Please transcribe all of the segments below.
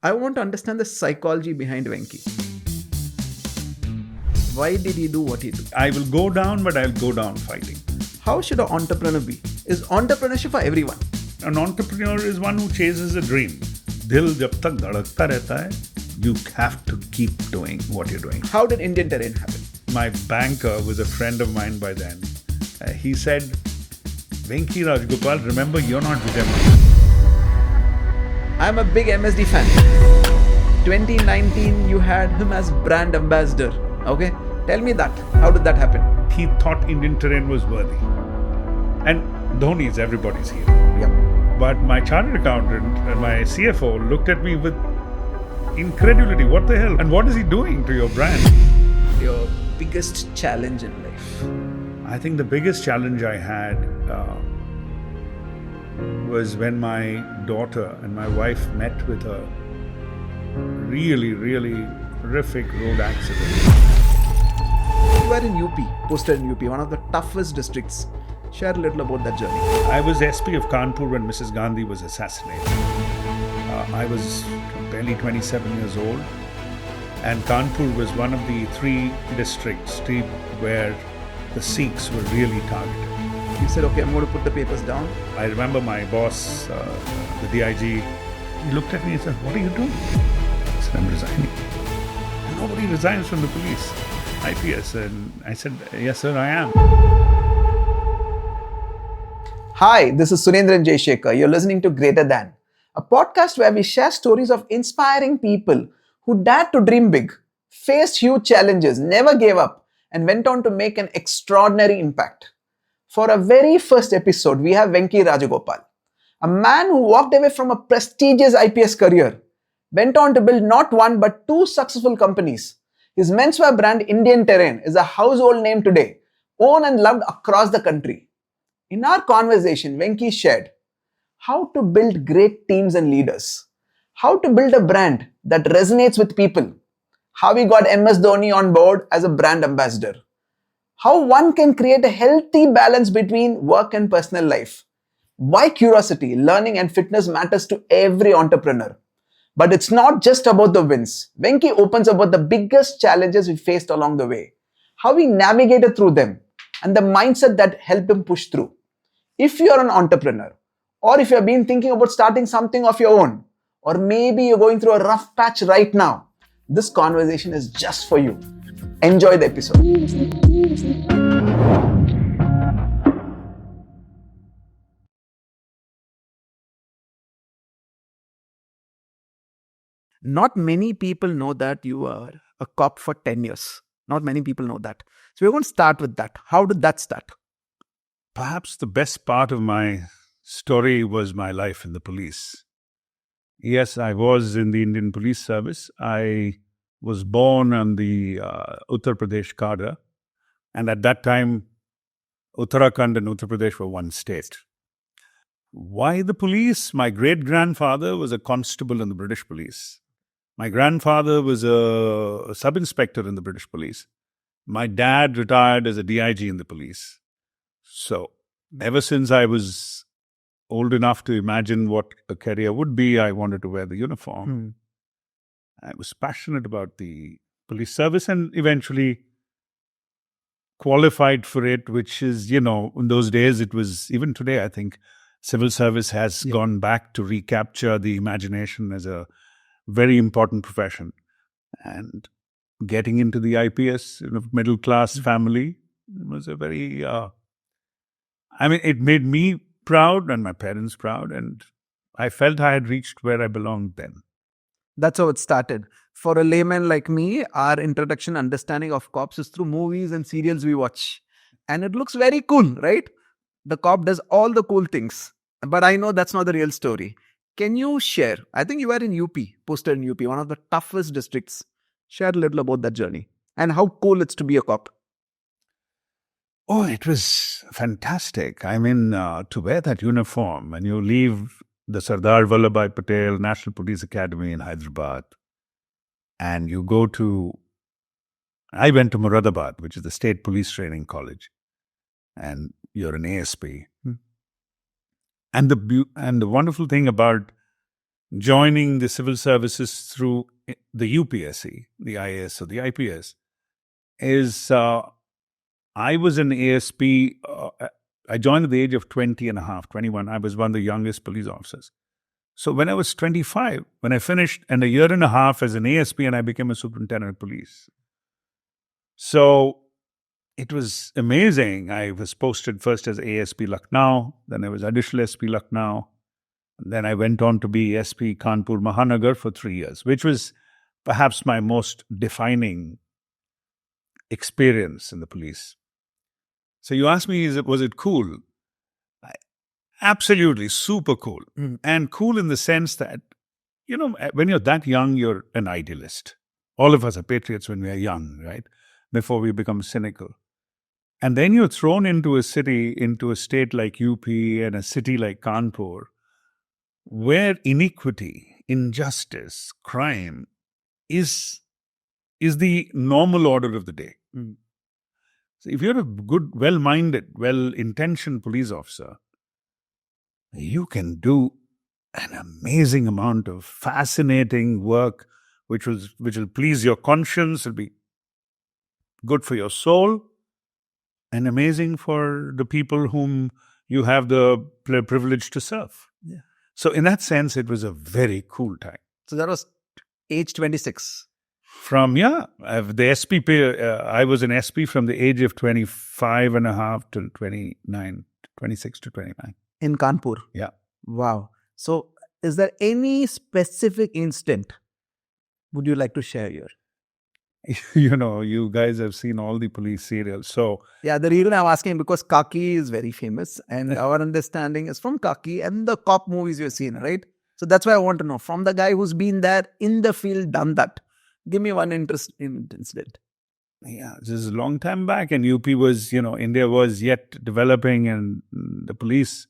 I want to understand the psychology behind Venky. Why did he do what he did? I will go down, but I'll go down fighting. How should an entrepreneur be? Is entrepreneurship for everyone? An entrepreneur is one who chases a dream. दिल जब तक धड़कता रहता है, you have to keep doing what you're doing. How did Indian terrain happen? My banker was a friend of mine by then. He said, Venky Rajagopal, remember you're not Vijay. I'm a big MSD fan. 2019, you had him as brand ambassador. Okay? Tell me that. How did that happen? He thought Indian terrain was worthy. And Dhoni is everybody's hero. Yep. But my chartered accountant and my CFO looked at me with incredulity. What the hell? And what is he doing to your brand? Your biggest challenge in life? I think the biggest challenge I had was when my daughter and my wife met with a really, really horrific road accident. You are in UP, posted in UP, one of the toughest districts. Share a little about that journey. I was SP of Kanpur when Mrs. Gandhi was assassinated. I was barely 27 years old, and Kanpur was one of the three districts where the Sikhs were really targeted. You said, okay, I'm going to put the papers down. I remember my boss, the DIG, he looked at me and said, what are you doing? I said, I'm resigning. Nobody resigns from the police, IPS. And I said, yes, sir, I am. Hi, this is Surendran Jayasekar. You're listening to Greater Than, a podcast where we share stories of inspiring people who dared to dream big, faced huge challenges, never gave up, and went on to make an extraordinary impact. For our very first episode, we have Venky Rajagopal, a man who walked away from a prestigious IPS career, went on to build not one but two successful companies. His menswear brand Indian Terrain is a household name today, owned and loved across the country. In our conversation, Venky shared how to build great teams and leaders, how to build a brand that resonates with people, how he got MS Dhoni on board as a brand ambassador, how one can create a healthy balance between work and personal life, why curiosity, learning and fitness matters to every entrepreneur. But it's not just about the wins. Venky opens about the biggest challenges we faced along the way, how we navigated through them, and the mindset that helped him push through. If you're an entrepreneur, or if you've been thinking about starting something of your own, or maybe you're going through a rough patch right now, this conversation is just for you. Enjoy the episode. Not many people know that you are a cop for 10 years. Not many people know that. So we're going to start with that. How did that start? Perhaps the best part of my story was my life in the police. Yes, I was in the Indian Police Service. I was born on the Uttar Pradesh cadre. And at that time, Uttarakhand and Uttar Pradesh were one state. Why the police? My great-grandfather was a constable in the British police. My grandfather was a sub-inspector in the British police. My dad retired as a DIG in the police. So, ever since I was old enough to imagine what a career would be, I wanted to wear the uniform. I was passionate about the police service and eventually qualified for it, which is, in those days it was, even today, I think, civil service has gone back to recapture the imagination as a very important profession. And getting into the IPS, middle-class family, was a very... it made me proud and my parents proud, and I felt I had reached where I belonged then. That's how it started. For a layman like me, our introduction understanding of cops is through movies and serials we watch. And it looks very cool, right? The cop does all the cool things. But I know that's not the real story. Can you share? I think you were in UP, posted in UP, one of the toughest districts. Share a little about that journey and how cool it's to be a cop. Oh, it was fantastic. To wear that uniform and you leave the Sardar Vallabhbhai Patel National Police Academy in Hyderabad and you go to... I went to Moradabad, which is the State Police Training College, and you're an ASP. And the wonderful thing about joining the civil services through the UPSC, the IAS or the IPS, is I was an ASP. I joined at the age of 20 and a half, 21. I was one of the youngest police officers. So when I was 25, when I finished, and a year and a half as an ASP, and I became a superintendent of police. So it was amazing. I was posted first as ASP Lucknow, then I was additional SP Lucknow. Then I went on to be SP Kanpur Mahanagar for 3 years, which was perhaps my most defining experience in the police. So you asked me, was it cool? Absolutely, super cool. And cool in the sense that, when you're that young, you're an idealist. All of us are patriots when we are young, right? Before we become cynical. And then you're thrown into a city, into a state like UP and a city like Kanpur, where iniquity, injustice, crime is the normal order of the day. So if you're a good, well-minded, well-intentioned police officer, you can do an amazing amount of fascinating work which will please your conscience, will be good for your soul, and amazing for the people whom you have the privilege to serve. Yeah. So in that sense, it was a very cool time. So that was age 26. From, the SP, I was an SP from the age of 25 and a half to 29, 26 to 29. In Kanpur? Yeah. Wow. So is there any specific instant would you like to share here? You guys have seen all the police serials. So yeah, the reason I'm asking because Kaki is very famous and our understanding is from Kaki and the cop movies you've seen, right? So that's why I want to know from the guy who's been there in the field, done that. Give me one interesting incident. Yeah, this is a long time back, and UP was, India was yet developing, and the police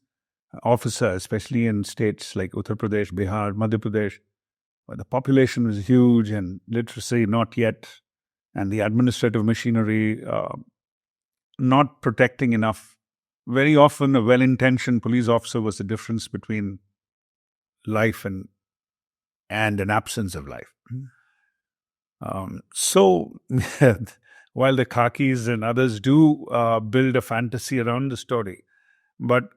officer, especially in states like Uttar Pradesh, Bihar, Madhya Pradesh, where the population was huge and literacy not yet, and the administrative machinery not protecting enough. Very often, a well-intentioned police officer was the difference between life and an absence of life. So, while the Khakis and others do build a fantasy around the story, but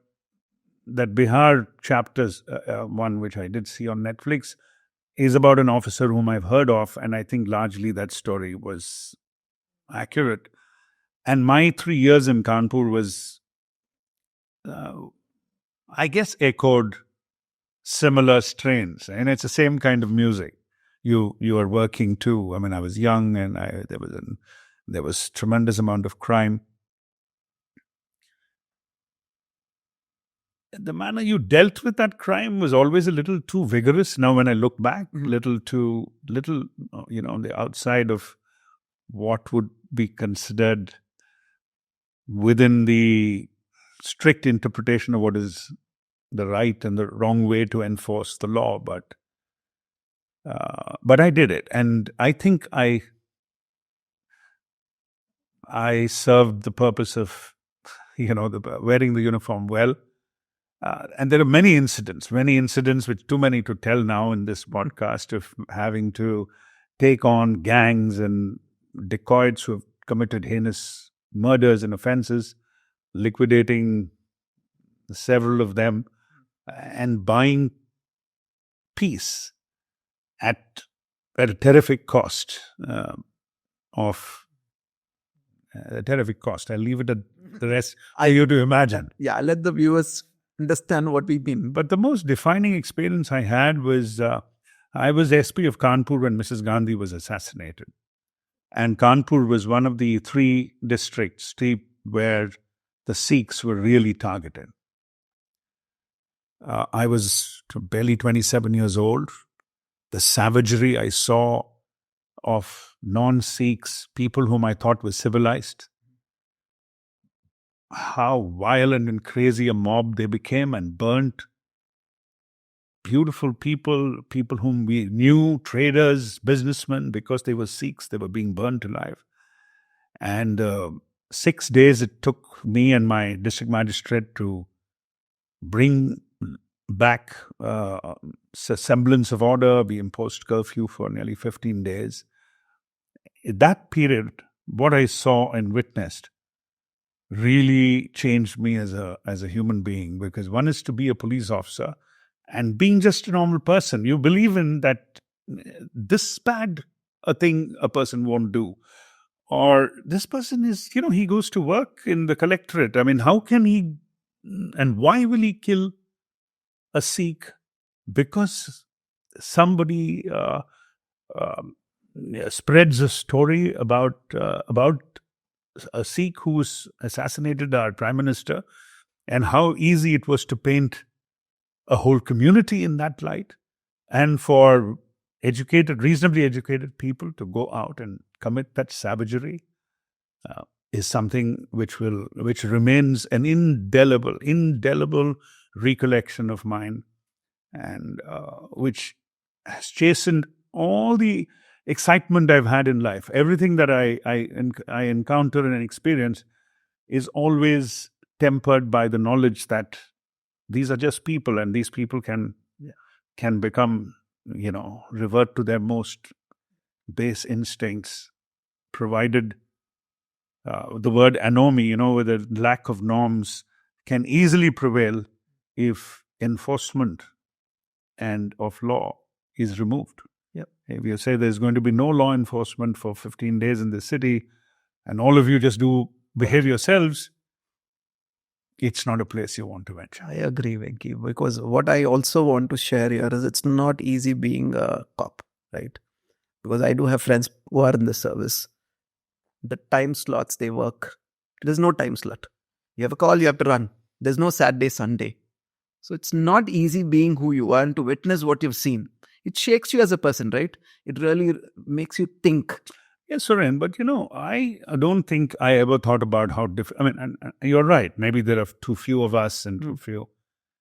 that Bihar chapters, one which I did see on Netflix, is about an officer whom I've heard of, and I think largely that story was accurate. And my 3 years in Kanpur was, I guess, echoed similar strains, and it's the same kind of music. You are working too. I mean, I was young, and there was tremendous amount of crime. The manner you dealt with that crime was always a little too vigorous. Now, when I look back, little on the outside of what would be considered within the strict interpretation of what is the right and the wrong way to enforce the law. But I did it, and I think I served the purpose of, wearing the uniform well. And there are many incidents which too many to tell now in this podcast, of having to take on gangs and dacoits who have committed heinous murders and offenses, liquidating several of them, and buying peace at a terrific cost. I'll leave it at the rest for you to imagine. Yeah, let the viewers understand what we mean. But the most defining experience I had was, I was SP of Kanpur when Mrs. Gandhi was assassinated. And Kanpur was one of the 3 districts where the Sikhs were really targeted. I was barely 27 years old. The savagery I saw of non-Sikhs, people whom I thought were civilized, how violent and crazy a mob they became and burnt beautiful people whom we knew, traders, businessmen, because they were Sikhs, they were being burnt alive. And 6 days it took me and my district magistrate to bring back semblance of order. We imposed curfew for nearly 15 days. In that period, what I saw and witnessed really changed me as a human being, because one is to be a police officer and being just a normal person. You believe in that this bad a thing a person won't do. Or this person is, he goes to work in the collectorate. I mean, how can he and why will he kill a Sikh? Because somebody spreads a story about a Sikh who's assassinated our prime minister, and how easy it was to paint a whole community in that light, and for reasonably educated people to go out and commit that savagery is something which remains an indelible recollection of mine, and which has chastened all the excitement I've had in life. Everything that I encounter and experience is always tempered by the knowledge that these are just people, and these people can become, revert to their most base instincts, provided the word anomy, with a lack of norms, can easily prevail if enforcement and of law is removed. Yep. If you say there's going to be no law enforcement for 15 days in the city, and all of you just behave yourselves, it's not a place you want to venture. I agree, Venky, because what I also want to share here is it's not easy being a cop, right? Because I do have friends who are in the service. The time slots they work, there's no time slot. You have a call, you have to run. There's no Saturday, Sunday. So it's not easy being who you are and to witness what you've seen. It shakes you as a person, right? It really makes you think. Yes, Suren, but I don't think I ever thought about how different. I mean, and you're right. Maybe there are too few of us and too few,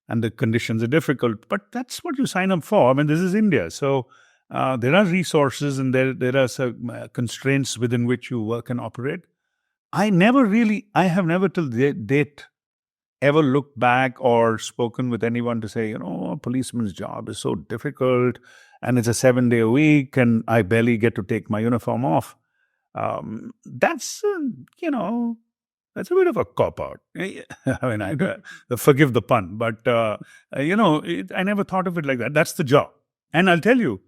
and the conditions are difficult. But that's what you sign up for. I mean, this is India, so there are resources and there are some constraints within which you work and operate. I have never till date ever looked back or spoken with anyone to say, a policeman's job is so difficult and it's a 7-day a week and I barely get to take my uniform off. That's a bit of a cop-out. I mean, forgive the pun, but, I never thought of it like that. That's the job. And I'll tell you,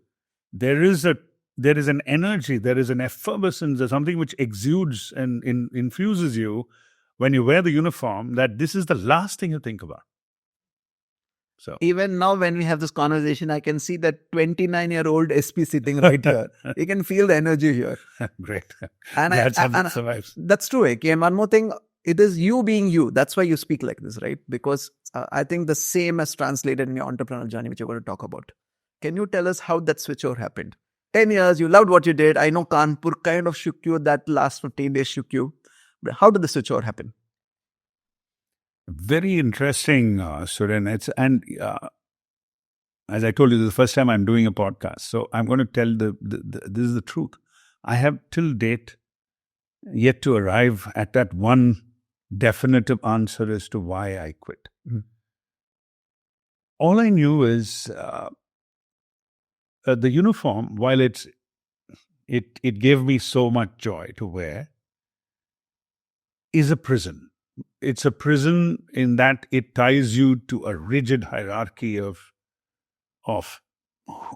there is an energy, there is an effervescence, there's something which exudes and infuses you when you wear the uniform, that this is the last thing you think about. So even now when we have this conversation, I can see that 29-year-old SP sitting right here. You can feel the energy here. Great. And that's how it survives. That's true, AK. And one more thing, it is you being you. That's why you speak like this, right? Because I think the same has translated in your entrepreneurial journey, which you're going to talk about. Can you tell us how that switchover happened? 10 years, you loved what you did. I know Kanpur kind of shook you. That last 15 days shook you. But how did the switchover happen? Very interesting, Suren. As I told you, this is the first time I'm doing a podcast. So I'm going to tell this is the truth. I have till date yet to arrive at that one definitive answer as to why I quit. Mm-hmm. All I knew is the uniform, while it gave me so much joy to wear, is a prison. It's a prison in that it ties you to a rigid hierarchy of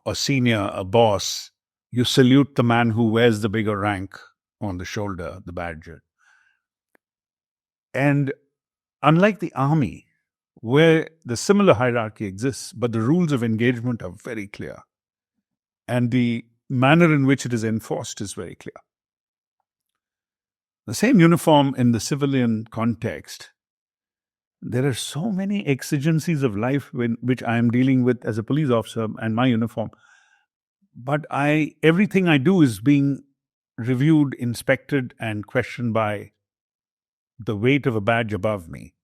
a senior, a boss. You salute the man who wears the bigger rank on the shoulder, the badge. And unlike the army, where the similar hierarchy exists, but the rules of engagement are very clear, and the manner in which it is enforced is very clear. The same uniform in the civilian context, there are so many exigencies of life which I am dealing with as a police officer and my uniform. But everything I do is being reviewed, inspected, and questioned by the weight of a badge above me.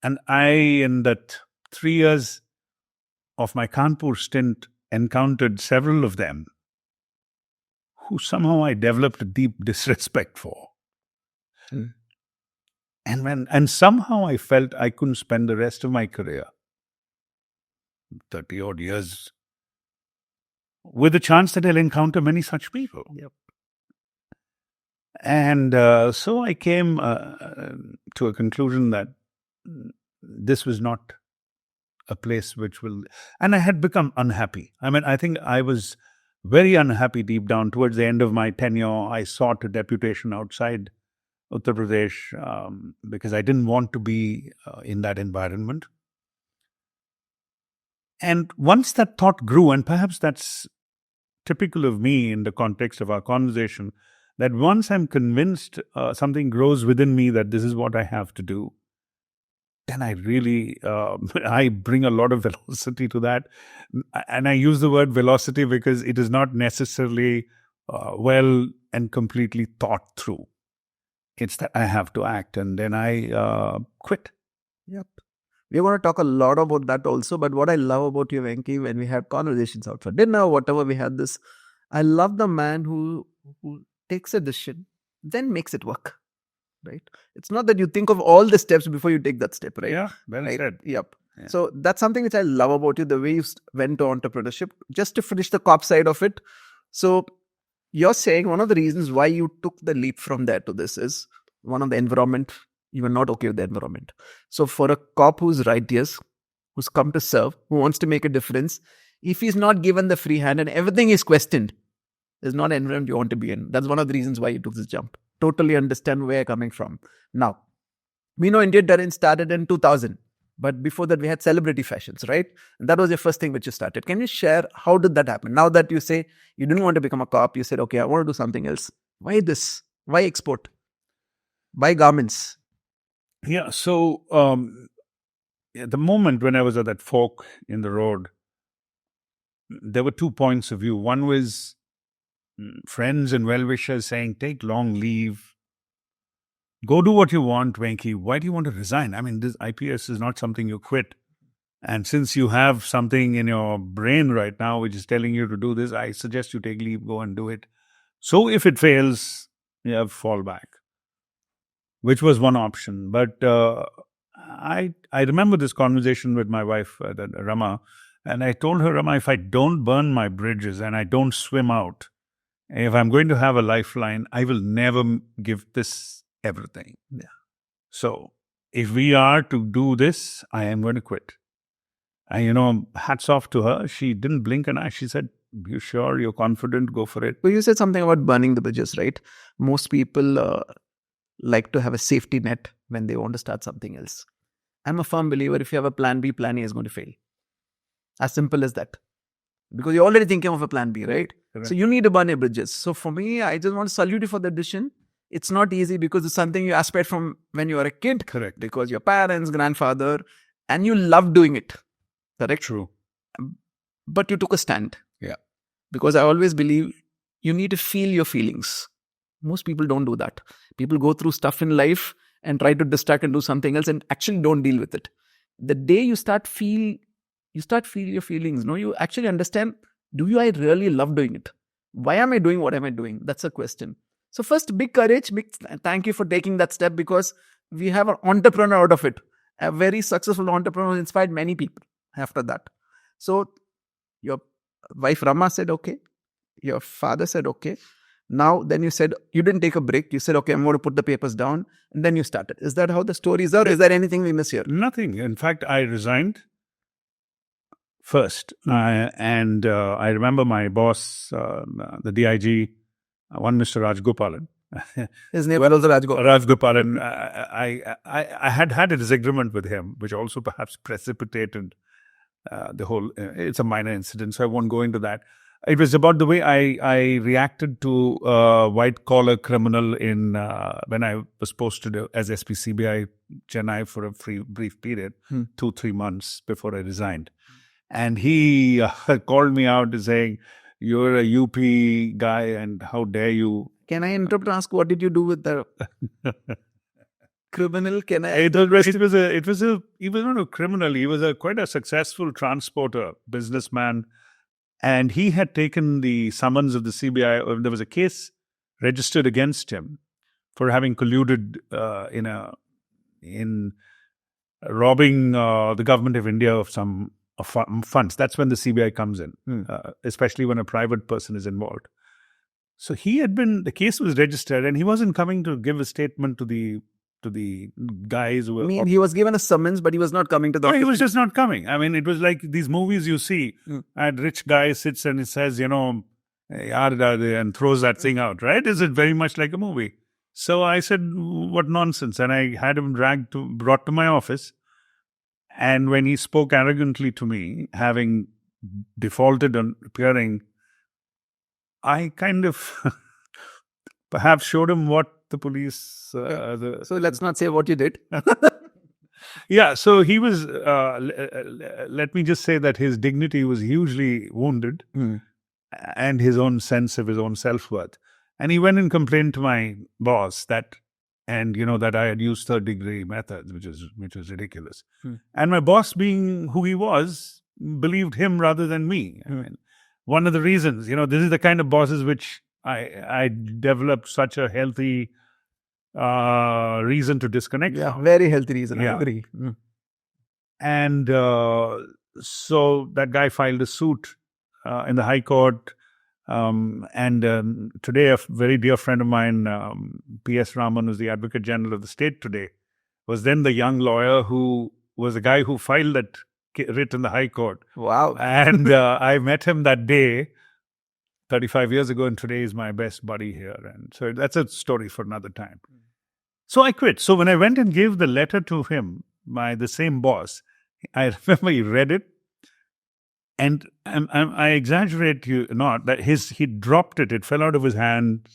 And in that 3 years of my Kanpur stint, encountered several of them who somehow I developed a deep disrespect for. And somehow I felt I couldn't spend the rest of my career 30 odd years, with the chance that I'll encounter many such people. Yep. And so I came to a conclusion that this was not a place which will... And I had become unhappy. I mean, I think I was very unhappy deep down. Towards the end of my tenure, I sought a deputation outside Uttar Pradesh because I didn't want to be in that environment. And once that thought grew, and perhaps that's typical of me in the context of our conversation, that once I'm convinced something grows within me that this is what I have to do, then I really, I bring a lot of velocity to that. And I use the word velocity because it is not necessarily well and completely thought through. It's that I have to act, and then I quit. Yep. We're going to talk a lot about that also. But what I love about you, Venky, when we had conversations out for dinner, whatever we had this, I love the man who takes a decision, then makes it work. Right? It's not that you think of all the steps before you take that step, right? Yeah, well said. Yep. Yeah. So that's something which I love about you, the way you went to entrepreneurship. Just to finish the cop side of it. So you're saying one of the reasons why you took the leap from there to this is one of the environment. You were not okay with the environment. So for a cop who's righteous, who's come to serve, who wants to make a difference, if he's not given the free hand and everything is questioned, there's not an environment you want to be in. That's one of the reasons why you took this jump. Totally understand where you're coming from. Now, we know Indian Terrain started in 2000. But before that, we had celebrity fashions, right? And that was your first thing which you started. Can you share how did that happen? Now that you say you didn't want to become a cop, you said, okay, I want to do something else. Why this? Why export? Why garments? Yeah, so at the moment when I was at that fork in the road, there were 2 points of view. One was friends and well-wishers saying, take long leave. Go do what you want, Venky. Why do you want to resign? I mean, this IPS is not something you quit. And since you have something in your brain right now which is telling you to do this, I suggest you take leave, go and do it. So if it fails, you have fall back, which was one option. But I remember this conversation with my wife, Rama, and I told her, Rama, if I don't burn my bridges and I don't swim out, if I'm going to have a lifeline, I will never give this everything. Yeah. So if we are to do this, I am going to quit. And, hats off to her. She didn't blink an eye. She said, you sure? You're confident? Go for it. So you said something about burning the bridges, right? Most people like to have a safety net when they want to start something else. I'm a firm believer if you have a plan B, plan A is going to fail. As simple as that. Because you're already thinking of a plan B, right? Correct. So you need to burn your bridges. So for me, I just want to salute you for the decision. It's not easy because it's something you aspired from when you were a kid. Correct. Because your parents, grandfather, and you love doing it. Correct? True. But you took a stand. Yeah. Because I always believe you need to feel your feelings. Most people don't do that. People go through stuff in life and try to distract and do something else and actually don't deal with it. The day you start feel your feelings. No, you actually understand, I really love doing it? Why am I doing what am I doing? That's a question. So first, big courage. Thank you for taking that step because we have an entrepreneur out of it. A very successful entrepreneur who inspired many people after that. So your wife Rama said, okay. Your father said, okay. Now, then you said, you didn't take a break. You said, okay, I'm going to put the papers down. And then you started. Is that how the story is? Or is there anything we miss here? Nothing. In fact, I resigned first. And I remember my boss, the DIG, one Mr. Rajagopal. His name was also Rajagopal. I had a disagreement with him, which also perhaps precipitated the whole... it's a minor incident, so I won't go into that. It was about the way I reacted to a white-collar criminal when I was posted as SP CBI Chennai for a brief period, 2-3 months before I resigned. And he called me out saying, you're a UP guy and how dare you... Can I interrupt and ask, what did you do with the criminal? He was not a criminal. He was quite a successful transporter, businessman. And he had taken the summons of the CBI. There was a case registered against him for having colluded in robbing the government of India of funds. That's when the CBI comes in, especially when a private person is involved. So the case was registered, and he wasn't coming to give a statement to the guys who were. I mean, he was given a summons, but he was not coming to the No, he office. was just not coming. I mean, it was like these movies you see, and rich guy sits and he says, and throws that thing out, right? Is it very much like a movie? So I said, what nonsense. And I had him brought to my office. And when he spoke arrogantly to me, having defaulted on appearing, I kind of perhaps showed him what the police... So let's not say what you did. Yeah, so he was... let me just say that his dignity was hugely wounded and his own sense of his own self-worth. And he went and complained to my boss that I had used third-degree methods, which was ridiculous. And my boss, being who he was, believed him rather than me. I mean, one of the reasons, this is the kind of bosses which I developed such a healthy reason to disconnect. Yeah, very healthy reason. Yeah. I agree. And so that guy filed a suit in the High Court. Today, a very dear friend of mine, P.S. Raman, who's the Advocate General of the state today, was then the young lawyer who was the guy who filed that writ in the High Court. Wow. And I met him that day, 35 years ago, and today is my best buddy here. And so that's a story for another time. So I quit. So when I went and gave the letter to him, the same boss, I remember he read it. And I exaggerate you not, that he dropped it. It fell out of his hand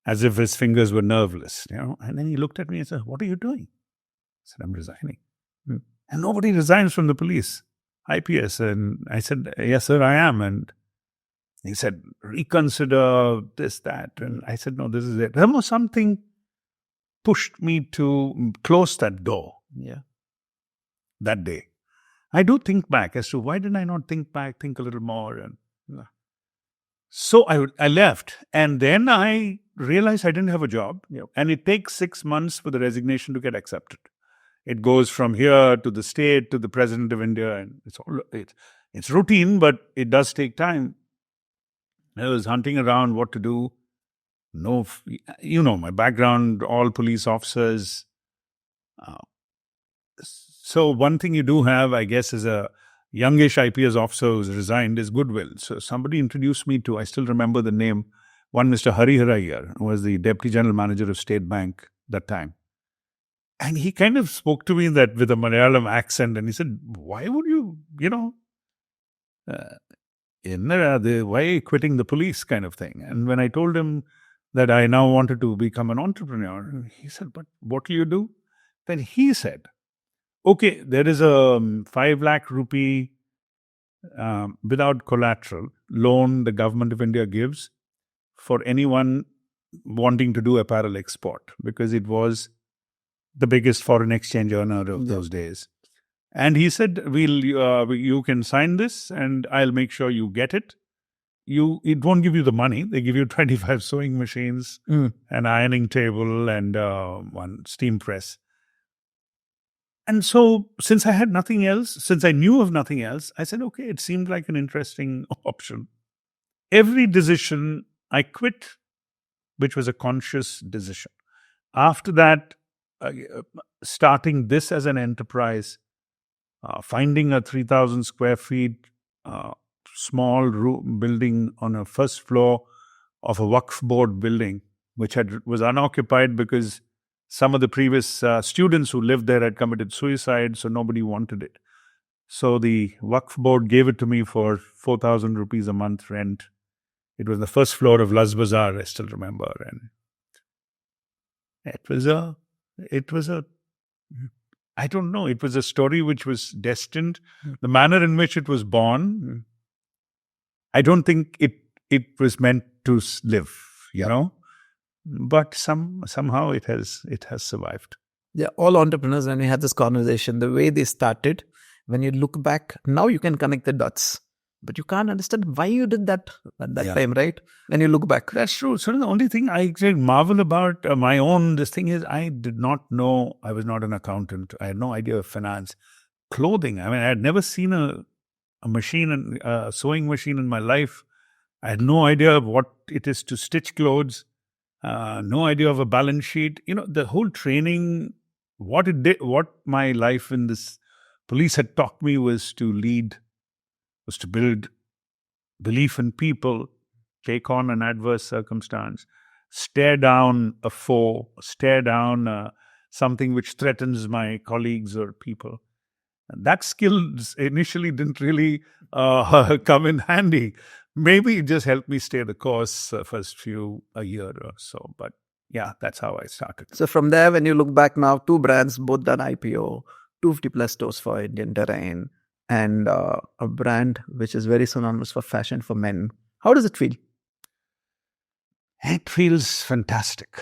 as if his fingers were nerveless, And then he looked at me and said, "What are you doing?" I said, "I'm resigning." And nobody resigns from the police, IPS. And I said, "Yes, sir, I am." And he said, "Reconsider this, that." And I said, "No, this is it." Something pushed me to close that door. Yeah. That day. I do think back as to why did I not think a little more? And so I left. And then I realized I didn't have a job. Yep. And it takes 6 months for the resignation to get accepted. It goes from here to the state to the President of India. And it's routine, but it does take time. I was hunting around what to do. No, my background, all police officers. So one thing you do have, I guess, as a youngish IPS officer who's resigned is goodwill. So somebody introduced me to, I still remember the name, one Mr. Harihara Iyer, who was the Deputy General Manager of State Bank that time. And he kind of spoke to me with a Malayalam accent, and he said, "Why would you, why are you quitting the police?" kind of thing. And when I told him that I now wanted to become an entrepreneur, he said, "But what will you do?" Then he said, "Okay, there is a 5 lakh rupee without collateral loan the government of India gives for anyone wanting to do apparel export, because it was the biggest foreign exchange earner of those days." And he said, you can sign this and I'll make sure you get it. It won't give you the money. They give you 25 sewing machines, an ironing table, and one steam press. And so, since I had nothing else, since I knew of nothing else, I said, okay, it seemed like an interesting option. Every decision I quit, which was a conscious decision. After that, starting this as an enterprise, finding a 3,000 square feet small building on a first floor of a Waqf board building, which was unoccupied because some of the previous students who lived there had committed suicide, so nobody wanted it. So the Waqf board gave it to me for 4,000 rupees a month rent. It was the first floor of Laz Bazaar, I still remember. And it was I don't know, it was a story which was destined. The manner in which it was born, I don't think it was meant to live, But somehow it has survived. Yeah, all entrepreneurs, when we had this conversation, the way they started, when you look back, now you can connect the dots. But you can't understand why you did that at that time, right? When you look back. That's true. So the only thing I marvel about my own, this thing is, I did not know, I was not an accountant. I had no idea of finance. Clothing, I mean, I had never seen a a machine and a sewing machine in my life. I had no idea what it is to stitch clothes, no idea of a balance sheet. The whole training, what it did, what my life in this police had taught me was to lead, was to build belief in people, take on an adverse circumstance, stare down a foe, stare down something which threatens my colleagues or people. And that skills initially didn't really come in handy. Maybe it just helped me stay the course first a year or so. But yeah, that's how I started. So from there, when you look back now, two brands, both done IPO, 250 plus stores for Indian terrain, and a brand which is very synonymous for fashion for men. How does it feel? It feels fantastic.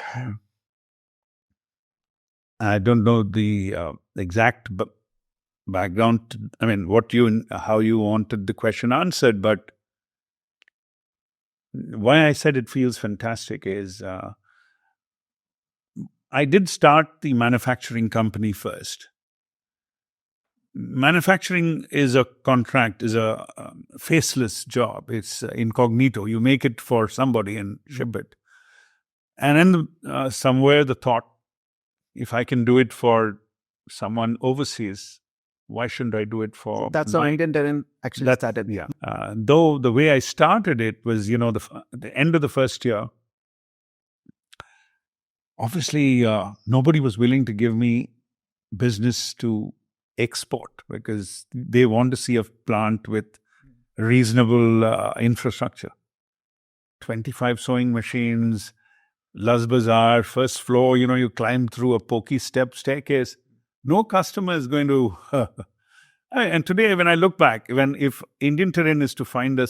I don't know the exact background. I mean, how you wanted the question answered, but why I said it feels fantastic is I did start the manufacturing company first. Manufacturing is a contract, is a faceless job. It's incognito. You make it for somebody and ship it. And then somewhere the thought, if I can do it for someone overseas, why shouldn't I do it for... That's how Indian Terrain actually started. Yeah. Though the way I started it was, the end of the first year, obviously nobody was willing to give me business to export because they want to see a plant with reasonable infrastructure. 25 sewing machines, Luz Bazaar, first floor, you climb through a pokey staircase. No customer is going to... and today, when I look back, if Indian Terrain is to find a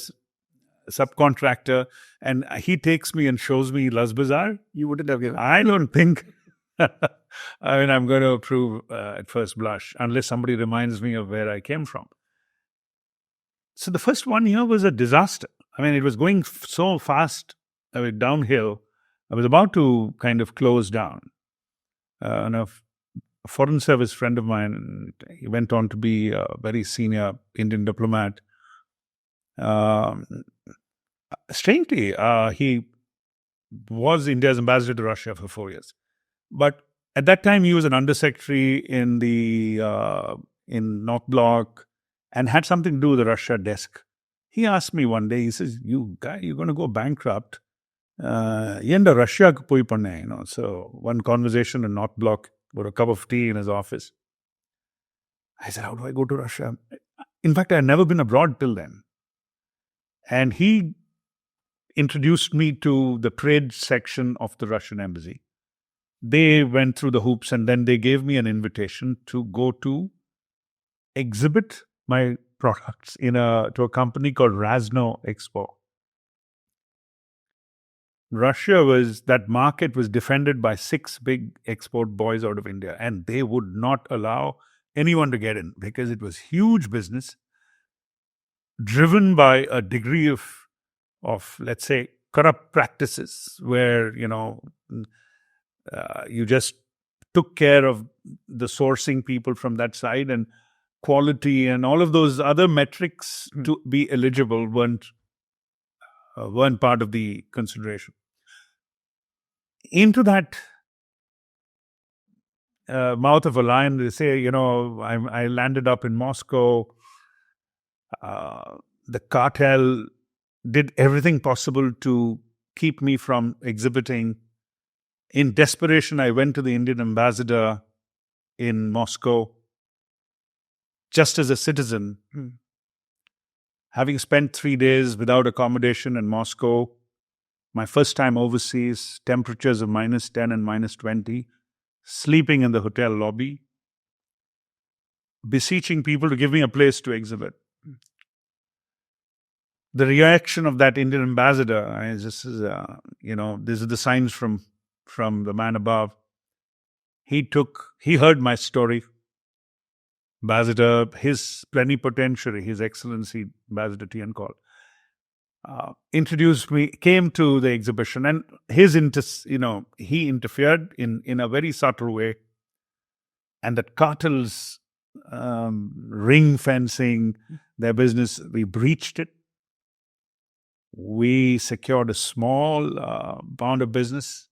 subcontractor and he takes me and shows me Luz Bazaar, you wouldn't have given. I don't think... I'm going to approve at first blush, unless somebody reminds me of where I came from. So the first 1 year was a disaster. It was going so fast, downhill. I was about to kind of close down. And a foreign service friend of mine, he went on to be a very senior Indian diplomat. Strangely, he was India's ambassador to Russia for 4 years. But at that time, he was an undersecretary in North Block and had something to do with the Russia desk. He asked me one day, he says, "You guy, you're going to go bankrupt. Yenda Russia ko poi panne." So one conversation in North Block over a cup of tea in his office. I said, "How do I go to Russia?" In fact, I had never been abroad till then. And he introduced me to the trade section of the Russian embassy. They went through the hoops and then they gave me an invitation to go to exhibit my products to a company called Razno Expo. That market was defended by 6 big export boys out of India, and they would not allow anyone to get in because it was huge business driven by a degree of let's say, corrupt practices where, you just took care of the sourcing people from that side, and quality and all of those other metrics to be eligible weren't part of the consideration. Into that mouth of a lion, they say, I landed up in Moscow. The cartel did everything possible to keep me from exhibiting. In desperation, I went to the Indian ambassador in Moscow just as a citizen. Having spent 3 days without accommodation in Moscow, my first time overseas, temperatures of -10 and -20, sleeping in the hotel lobby, beseeching people to give me a place to exhibit. The reaction of that Indian ambassador, this is the signs from the man above. He heard my story. Ambassador, his plenipotentiary, His Excellency Ambassador T.N. Call, introduced me, came to the exhibition, and he interfered in a very subtle way. And that cartel's ring fencing, their business. We breached it. We secured a small amount of business,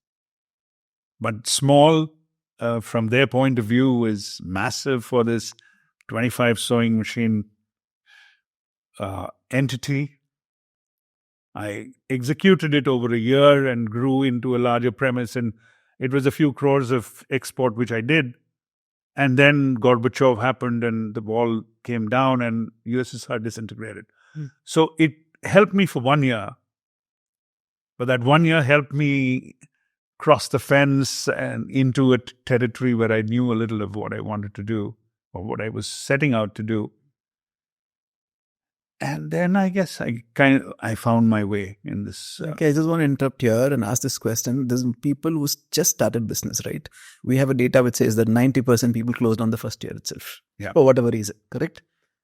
but small from their point of view is massive for this 25 sewing machine entity. I executed it over a year and grew into a larger premise, and it was a few crores of export, which I did. And then Gorbachev happened and the wall came down and USSR disintegrated. So it helped me for 1 year. But that 1 year helped me cross the fence and into a territory where I knew a little of what I wanted to do or what I was setting out to do. And then I guess I found my way in this. Okay, I just want to interrupt here and ask this question. There's people who just started business, right? We have a data which says that 90% people closed on the first year itself. Yeah. For whatever reason, correct?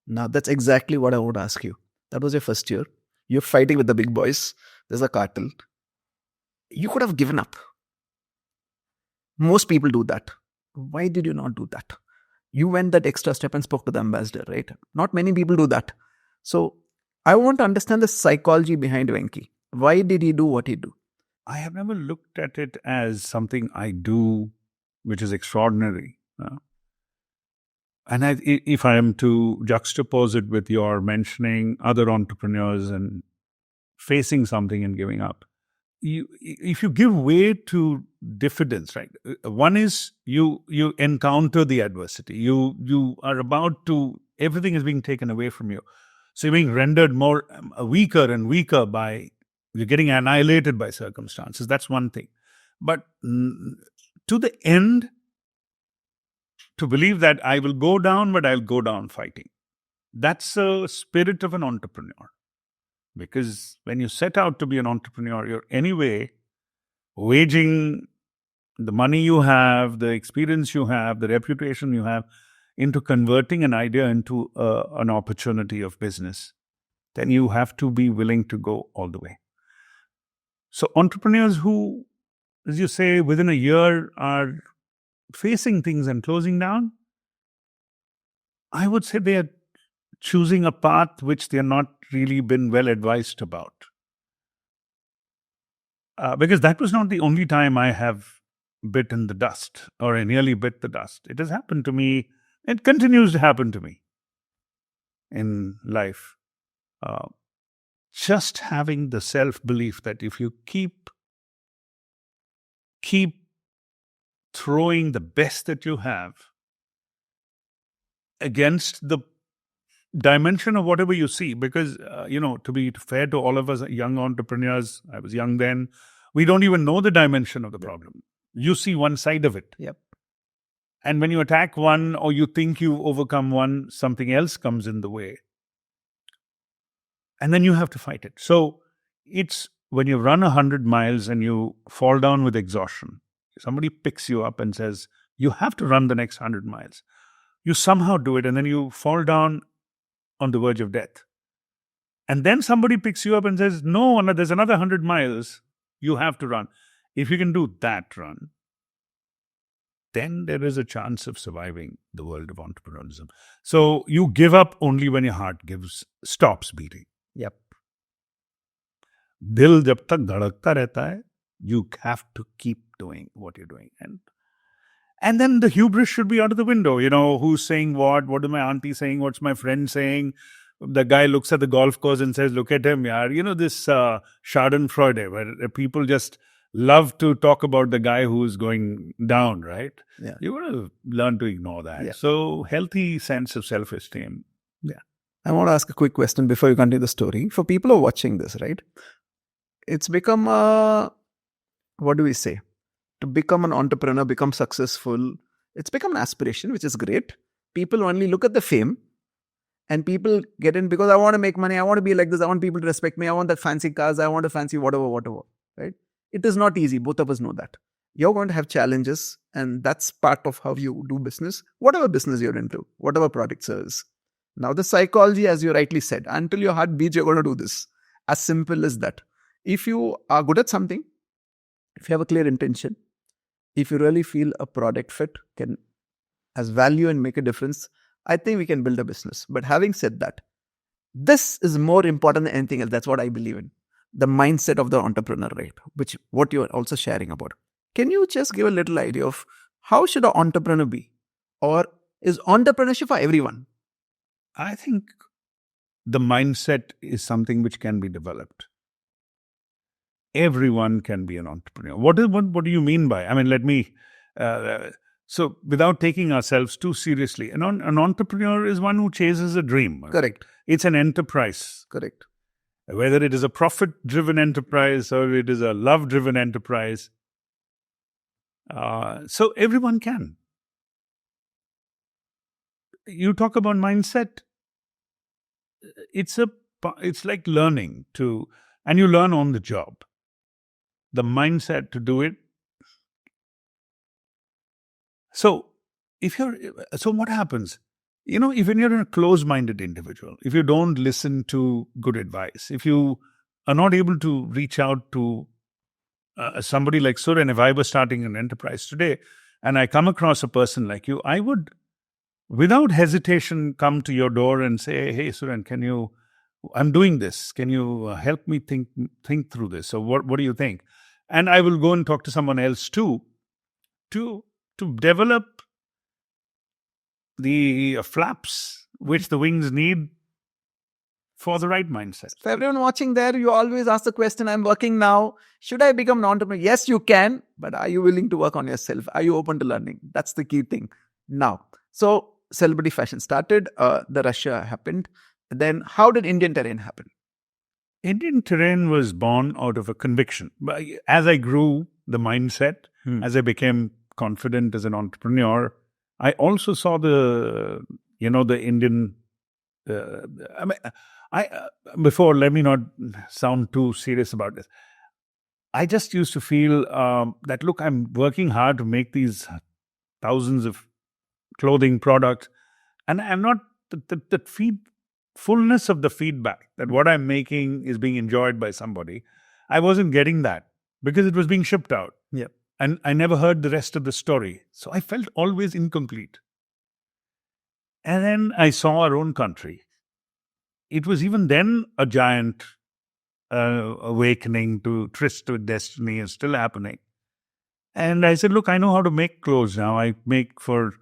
Now, that's exactly what I want to ask you. That was your first year. You're fighting with the big boys. There's a cartel. You could have given up. Most people do that. Why did you not do that? You went that extra step and spoke to the ambassador, right? Not many people do that. So I want to understand the psychology behind Venky. Why did he do what he do? I have never looked at it as something I do which is extraordinary. And if I am to juxtapose it with your mentioning other entrepreneurs and facing something and giving up, if you give way to diffidence, right? One is you encounter the adversity. You are about to, everything is being taken away from you. So you're being rendered more weaker and weaker by, you're getting annihilated by circumstances. That's one thing. But to the end, to believe that I will go down, but I'll go down fighting. That's a spirit of an entrepreneur. Because when you set out to be an entrepreneur, you're anyway waging the money you have, the experience you have, the reputation you have, into converting an idea into an opportunity of business. Then you have to be willing to go all the way. So entrepreneurs who, as you say, within a year are facing things and closing down, I would say they are choosing a path which they are not really been well advised about. Because that was not the only time I have bitten the dust, or I nearly bit the dust. It has happened to me. It continues to happen to me in life. Just having the self-belief that if you keep throwing the best that you have against the dimension of whatever you see, because, to be fair to all of us young entrepreneurs, I was young then, we don't even know the dimension of the problem. You see one side of it. Yep. And when you attack one or you think you overcome one, something else comes in the way. And then you have to fight it. So it's when you run 100 miles and you fall down with exhaustion, somebody picks you up and says, you have to run the next 100 miles. You somehow do it and then you fall down on the verge of death. And then somebody picks you up and says, no, there's another 100 miles. You have to run. If you can do that run, then there is a chance of surviving the world of entrepreneurship. So you give up only when your heart stops beating. Yep. Dil jab tak dhadakta rehta hai, you have to keep doing what you're doing. And then the hubris should be out of the window. Who's saying what? What is my auntie saying? What's my friend saying? The guy looks at the golf course and says, look at him, yaar. This Schadenfreude, where people just love to talk about the guy who's going down, right? Yeah. You got to learn to ignore that. Yeah. So healthy sense of self-esteem. Yeah. I want to ask a quick question before you continue the story. For people who are watching this, right? It's become what do we say? To become an entrepreneur, become successful. It's become an aspiration, which is great. People only look at the fame and people get in because I want to make money. I want to be like this. I want people to respect me. I want that fancy cars. I want a fancy whatever, right? It is not easy. Both of us know that. You're going to have challenges and that's part of how you do business, whatever business you're into, whatever product service. Now the psychology, as you rightly said, until your heart beats, you're going to do this. As simple as that. If you are good at something, if you have a clear intention, if you really feel a product fit has value and make a difference, I think we can build a business. But having said that, This is more important than anything else. That's what I believe in. The mindset of the entrepreneur, right? Which what you are also sharing about. Can you just give a little idea of how should an entrepreneur be? Or is entrepreneurship for everyone? I think the mindset is something which can be developed. Everyone can be an entrepreneur. What do you mean by? I mean, let me. So, without taking ourselves too seriously, an entrepreneur is one who chases a dream. Correct. It's an enterprise. Correct. Whether it is a profit-driven enterprise or it is a love-driven enterprise. So everyone can. You talk about mindset. It's like learning and you learn on the job. The mindset to do it. So what happens? If you're a close-minded individual, if you don't listen to good advice, if you are not able to reach out to somebody like Suren, if I was starting an enterprise today and I come across a person like you, I would, without hesitation, come to your door and say, hey, Suren, I'm doing this. Can you help me think through this? So what do you think? And I will go and talk to someone else too, to develop the flaps which the wings need for the right mindset. For everyone watching there, you always ask the question, I'm working now. Should I become an entrepreneur? Yes, you can. But are you willing to work on yourself? Are you open to learning? That's the key thing. Now, so celebrity fashion started. The Russia happened. Then how did Indian Terrain happen? Indian Terrain was born out of a conviction. As I grew the mindset, as I became confident as an entrepreneur, I also saw the Indian. Before, let me not sound too serious about this. I just used to feel that, look, I'm working hard to make these thousands of clothing products, and I'm not the fullness of the feedback that what I'm making is being enjoyed by somebody. I wasn't getting that because it was being shipped out. Yeah. And I never heard the rest of the story. So I felt always incomplete. And then I saw our own country. It was even then a giant awakening to tryst with destiny is still happening. And I said, look, I know how to make clothes now. I make for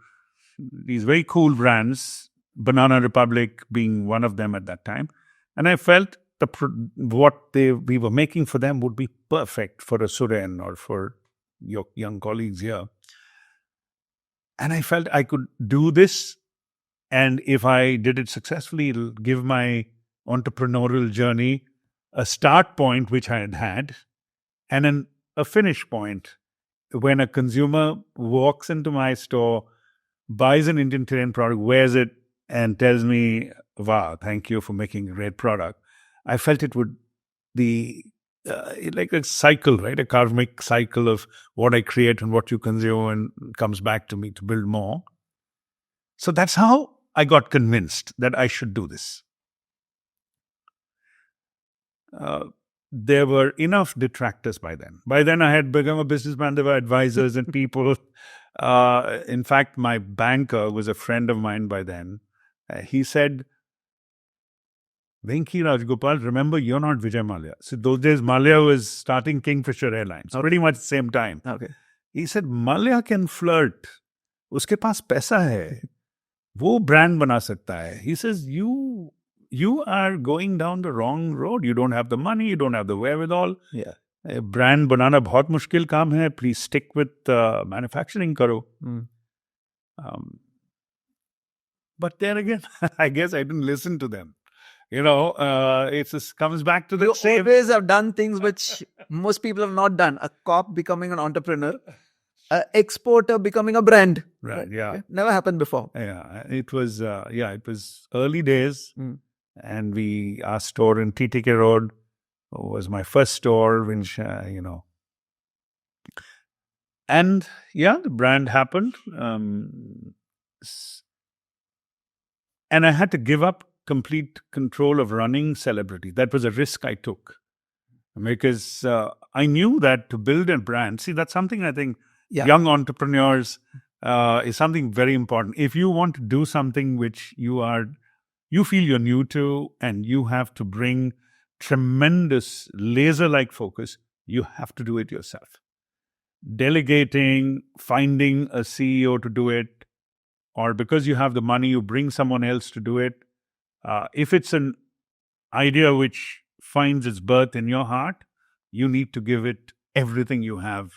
these very cool brands, Banana Republic being one of them at that time. And I felt what we were making for them would be perfect for a Suren or for your young colleagues here. And I felt I could do this. And if I did it successfully, it'll give my entrepreneurial journey a start point, which I had, and then a finish point. When a consumer walks into my store, buys an Indian Terrain product, wears it, and tells me, wow, thank you for making a great product, I felt it would be like a cycle, right? A karmic cycle of what I create and what you consume and comes back to me to build more. So that's how I got convinced that I should do this. There were enough detractors by then. By then, I had become a businessman. There were advisors and people. In fact, my banker was a friend of mine by then. He said, Venky Rajagopal, remember, you're not Vijay Mallya. So those days, Mallya was starting Kingfisher Airlines, pretty much the same time. Okay. He said, Mallya can flirt. Uske paas paisa hai. वो brand बना सकता है. He says, you are going down the wrong road. You don't have the money. You don't have the wherewithal. Yeah. Brand बनाना बहुत मुश्किल काम है. Please stick with manufacturing करो. But then again, I guess I didn't listen to them. It just comes back to the same. You always have done things which most people have not done. A cop becoming an entrepreneur. An exporter becoming a brand. Right, yeah. Okay. Never happened before. Yeah, it was early days. And our store in TTK Road was my first store, which, And yeah, the brand happened. And I had to give up complete control of running Celebrity. That was a risk I took. Because I knew that to build a brand, see, that's something I think young entrepreneurs is something very important. If you want to do something which you are you feel you're new to, and you have to bring tremendous laser-like focus. You have to do it yourself. Delegating, finding a CEO to do it, or because you have the money, you bring someone else to do it. If it's an idea which finds its birth in your heart, you need to give it everything you have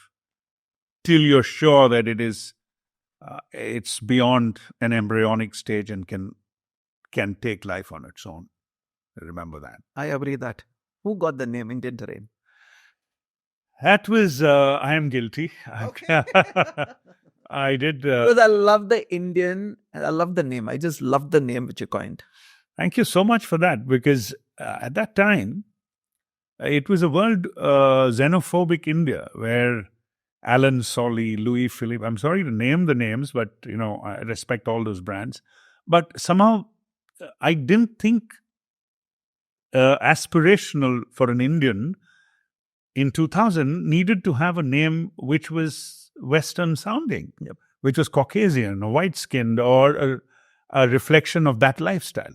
till you're sure that it's beyond an embryonic stage and can take life on its own. Remember that. I agree that. Who got the name Indian Terrain? That was, I am guilty. Okay. I did. Because I love the Indian, I love the name. I just love the name which you coined. Thank you so much for that, because at that time, it was a world xenophobic India where Alan Solly, Louis Philippe, I'm sorry to name the names, but I respect all those brands. But somehow I didn't think aspirational for an Indian in 2000 needed to have a name which was Western sounding, which was Caucasian or white-skinned or a reflection of that lifestyle.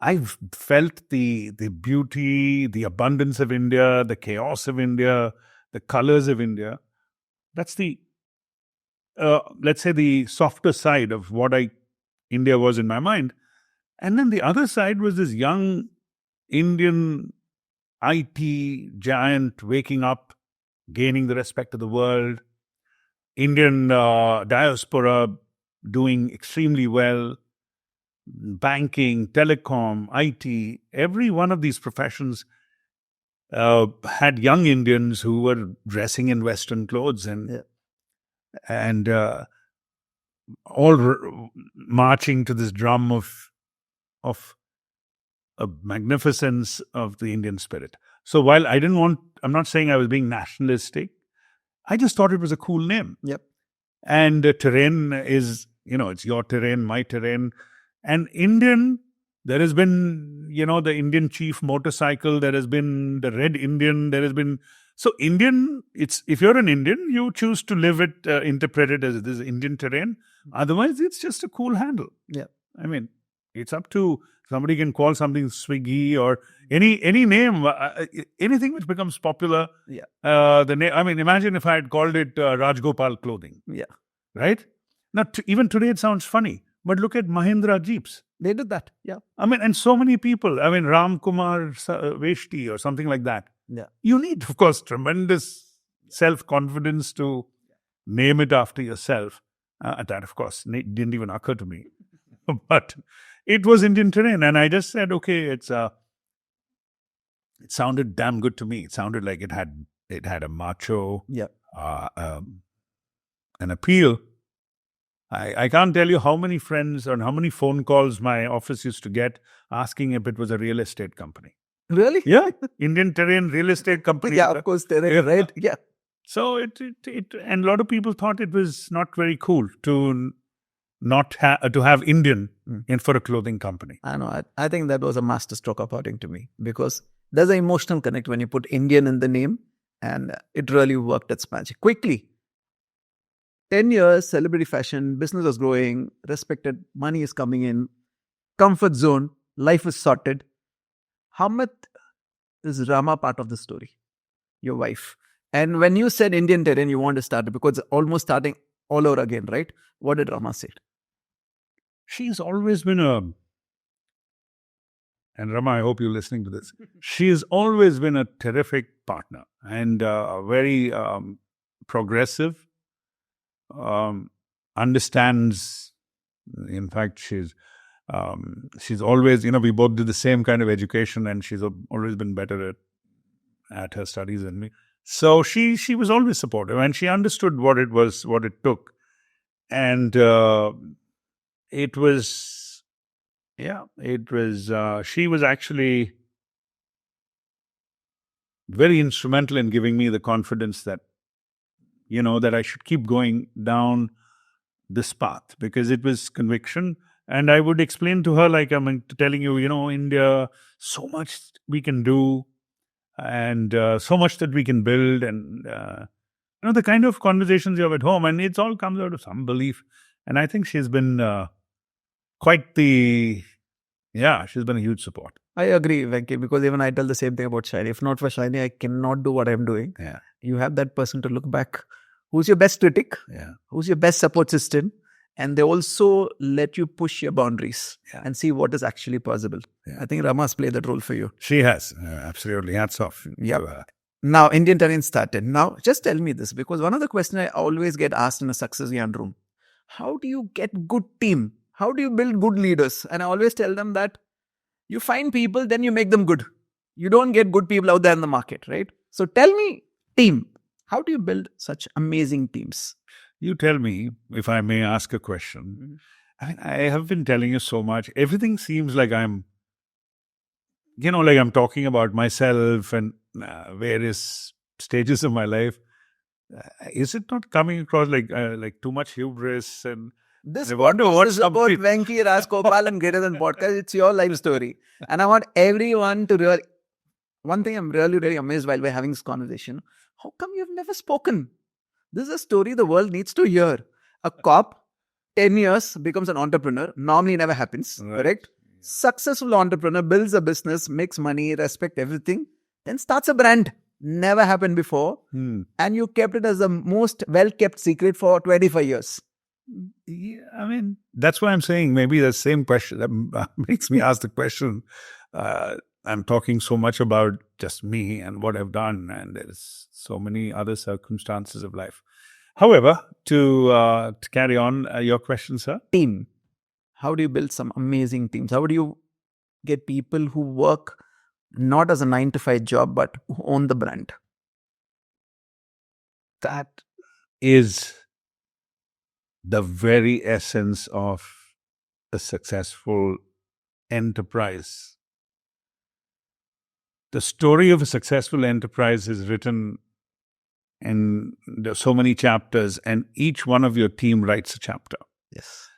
I've felt the beauty, the abundance of India, the chaos of India, the colors of India. That's the, let's say, the softer side of what India was in my mind. And then the other side was this young Indian IT giant waking up, gaining the respect of the world, Indian diaspora doing extremely well, banking, telecom, IT, every one of these professions had young Indians who were dressing in Western clothes and all marching to this drum of a magnificence of the Indian spirit. So while I'm not saying I was being nationalistic, I just thought it was a cool name. Yep. And terrain is, it's your terrain, my terrain. And Indian, there has been, the Indian chief motorcycle, there has been the Red Indian, there has been... So Indian, if you're an Indian, you choose to live it, interpret it as this Indian terrain. Otherwise, it's just a cool handle. Yeah. I mean, it's up to... Somebody can call something Swiggy or any name, anything which becomes popular. Yeah. The name. I mean, imagine if I had called it Rajagopal clothing. Yeah. Right? Now, even today it sounds funny, but look at Mahindra Jeeps. They did that. Yeah. I mean, and so many people. I mean, Ram Kumar Veshti or something like that. Yeah. You need, of course, tremendous self-confidence to name it after yourself. That, of course, didn't even occur to me. But it was Indian terrain, and I just said, okay, it sounded damn good to me. It sounded like it had a macho, an appeal. I can't tell you how many friends and how many phone calls my office used to get asking if it was a real estate company. Really? Yeah, Indian terrain real estate company. Yeah, of course, terrain, right? Yeah. So and a lot of people thought it was not very cool to have Indian for a clothing company. I know. I think that was a masterstroke according to me, because there's an emotional connect when you put Indian in the name, and it really worked its magic. Quickly, 10 years, celebrity fashion, business was growing, respected, money is coming in, comfort zone, life is sorted. How much is Rama part of the story? Your wife. And when you said Indian terrain, you want to start it because it's almost starting all over again, right? What did Rama say? She's always been and Rama, I hope you're listening to this. She's always been a terrific partner and very progressive, understands. In fact, she's always, we both did the same kind of education, and she's always been better at her studies than me. So she was always supportive, and she understood what it took. And she was actually very instrumental in giving me the confidence that, that I should keep going down this path, because it was conviction. And I would explain to her, like I'm telling you, India, so much we can do, and so much that we can build, and the kind of conversations you have at home, and it all comes out of some belief. And I think she's been quite the Yeah, she's been a huge support. I agree, Venky, because even I tell the same thing about Shiny. If not for Shiny, I cannot do what I'm doing. Yeah. You have that person to look back. Who's your best critic? Yeah. Who's your best support system? And they also let you push your boundaries and see what is actually possible. Yeah. I think Rama's played that role for you. She has. Absolutely. Hats off. Yep. to her. Now, Indian Terrain started. Now, just tell me this, because one of the questions I always get asked in a success yarn room, how do you get good team? How do you build good leaders? And I always tell them that you find people, then you make them good. You don't get good people out there in the market, right? So tell me, team, how do you build such amazing teams? You tell me, if I may ask a question. I mean, I have been telling you so much. Everything seems like I'm talking about myself and various stages of my life. Is it not coming across like too much hubris? And This I wonder what is about something- Venky Rajagopal and Greater Than Podcast. It's your life story. And I want everyone to really... One thing I'm really, really amazed while we're having this conversation. How come you've never spoken? This is a story the world needs to hear. A cop, 10 years, becomes an entrepreneur. Normally never happens, Right. correct? Successful entrepreneur, builds a business, makes money, respect everything, then starts a brand. Never happened before. And you kept it as the most well-kept secret for 25 years. Yeah, I mean, that's why I'm saying maybe the same question that makes me ask the question. I'm talking so much about just me and what I've done, and there's so many other circumstances of life. However, to carry on your question, sir. Team. How do you build some amazing teams? How do you get people who work not as a 9-to-5 job, but who own the brand? That is the very essence of a successful enterprise. The story of a successful enterprise is written in so many chapters, and each one of your team writes a chapter. Yes.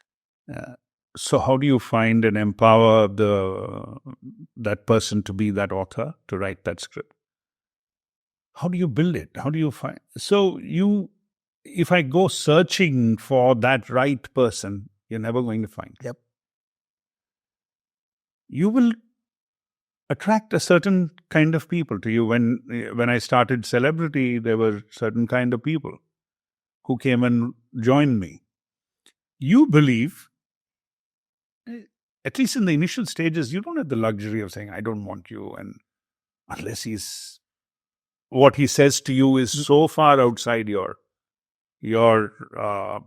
So how do you find and empower that person to be that author, to write that script? How do you build it? How do you find? So if I go searching for that right person, you're never going to find. Yep. You will attract a certain kind of people to you. When I started Celebrity, there were certain kind of people who came and joined me. You believe, at least in the initial stages, you don't have the luxury of saying, I don't want you, and unless what he says to you is so far outside your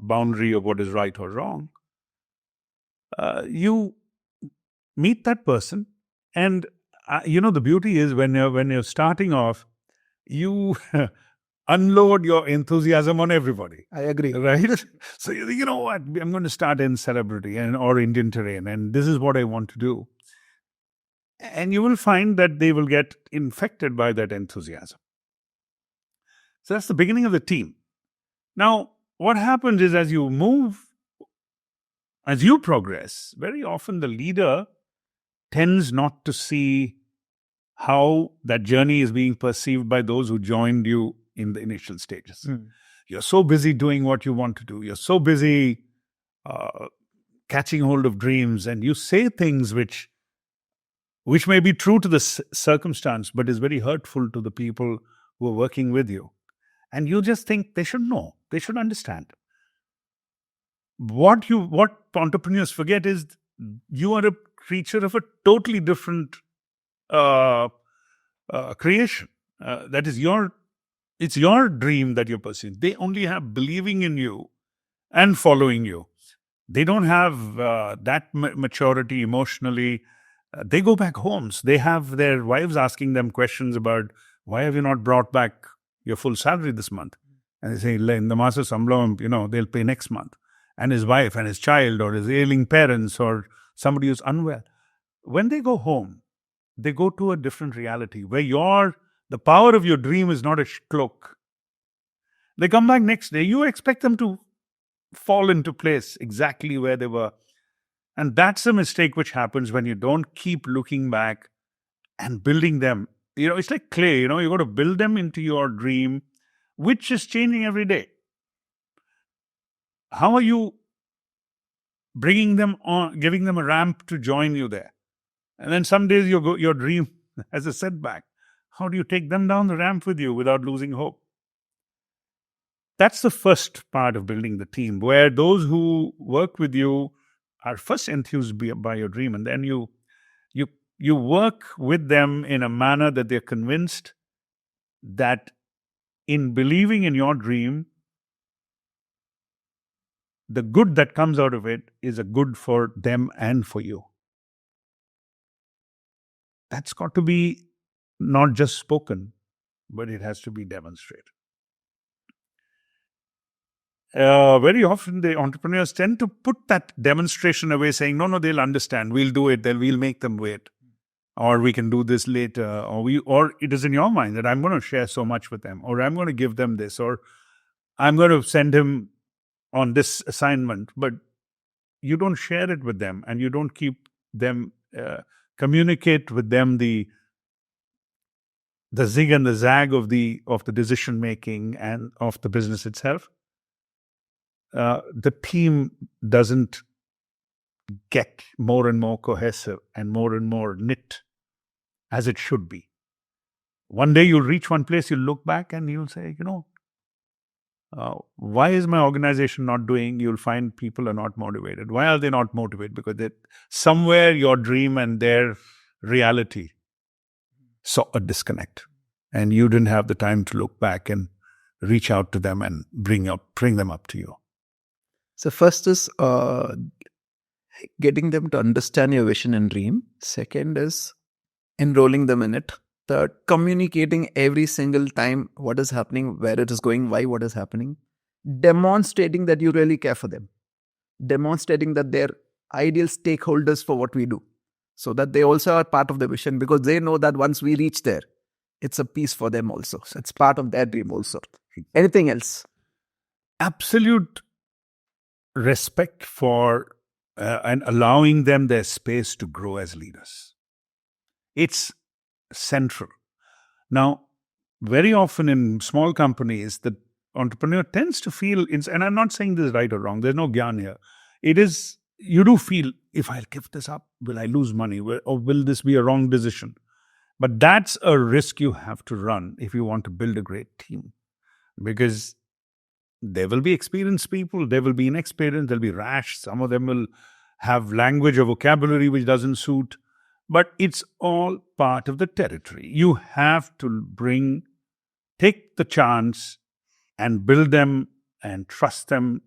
boundary of what is right or wrong. You meet that person, and the beauty is when you're starting off, you unload your enthusiasm on everybody. I agree. Right? So you know what? I'm going to start in Celebrity or Indian Terrain, and this is what I want to do. And you will find that they will get infected by that enthusiasm. So that's the beginning of the team. Now, what happens is as you progress, very often the leader tends not to see how that journey is being perceived by those who joined you in the initial stages. You're so busy doing what you want to do. You're so busy catching hold of dreams, and you say things which may be true to the circumstance, but is very hurtful to the people who are working with you. And you just think they should know, they should understand. What entrepreneurs forget is you are a creature of a totally different creation. That is it's your dream that you're pursuing. They only have believing in you and following you. They don't have that maturity emotionally. They go back homes. They have their wives asking them questions about, why have you not brought back your full salary this month? And they say, in the Masa Samblam, they'll pay next month. And his wife and his child or his ailing parents or somebody who's unwell. When they go home, they go to a different reality where the power of your dream is not a cloak. They come back next day. You expect them to fall into place exactly where they were. And that's a mistake which happens when you don't keep looking back and building them. It's like clay, you got to build them into your dream, which is changing every day. How are you bringing them on, giving them a ramp to join you there? And then some days your dream has a setback. How do you take them down the ramp with you without losing hope? That's the first part of building the team, where those who work with you are first enthused by your dream, and then you you work with them in a manner that they're convinced that in believing in your dream, the good that comes out of it is a good for them and for you. That's got to be not just spoken, but it has to be demonstrated. Very often the entrepreneurs tend to put that demonstration away, saying, no, they'll understand. We'll do it. Then we'll make them wait. Or we can do this later. Or it is in your mind that I'm going to share so much with them. Or I'm going to give them this. Or I'm going to send him on this assignment. But you don't share it with them. And you don't keep them, communicate with them the zig and the zag of the decision making and of the business itself. The team doesn't get more and more cohesive and more knit as it should be. One day you'll reach one place, you'll look back and you'll say, why is my organization not doing? You'll find people are not motivated. Why are they not motivated? Because somewhere your dream and their reality saw a disconnect, and you didn't have the time to look back and reach out to them and bring them up to you. So first is getting them to understand your vision and dream. Second is enrolling them in it. Third, communicating every single time what is happening, where it is going, why, what is happening. Demonstrating that you really care for them. Demonstrating that they're ideal stakeholders for what we do. So that they also are part of the vision, because they know that once we reach there, it's a piece for them also. So it's part of their dream also. Anything else? Absolute respect for and allowing them their space to grow as leaders. It's central. Now, very often in small companies, the entrepreneur tends to feel, and I'm not saying this is right or wrong, there's no Gyan here. It is, you do feel, if I give this up, will I lose money? Or will this be a wrong decision? But that's a risk you have to run if you want to build a great team. Because there will be experienced people, there will be inexperienced, there'll be rash, some of them will have language or vocabulary which doesn't suit, but it's all part of the territory. You have to take the chance and build them and trust them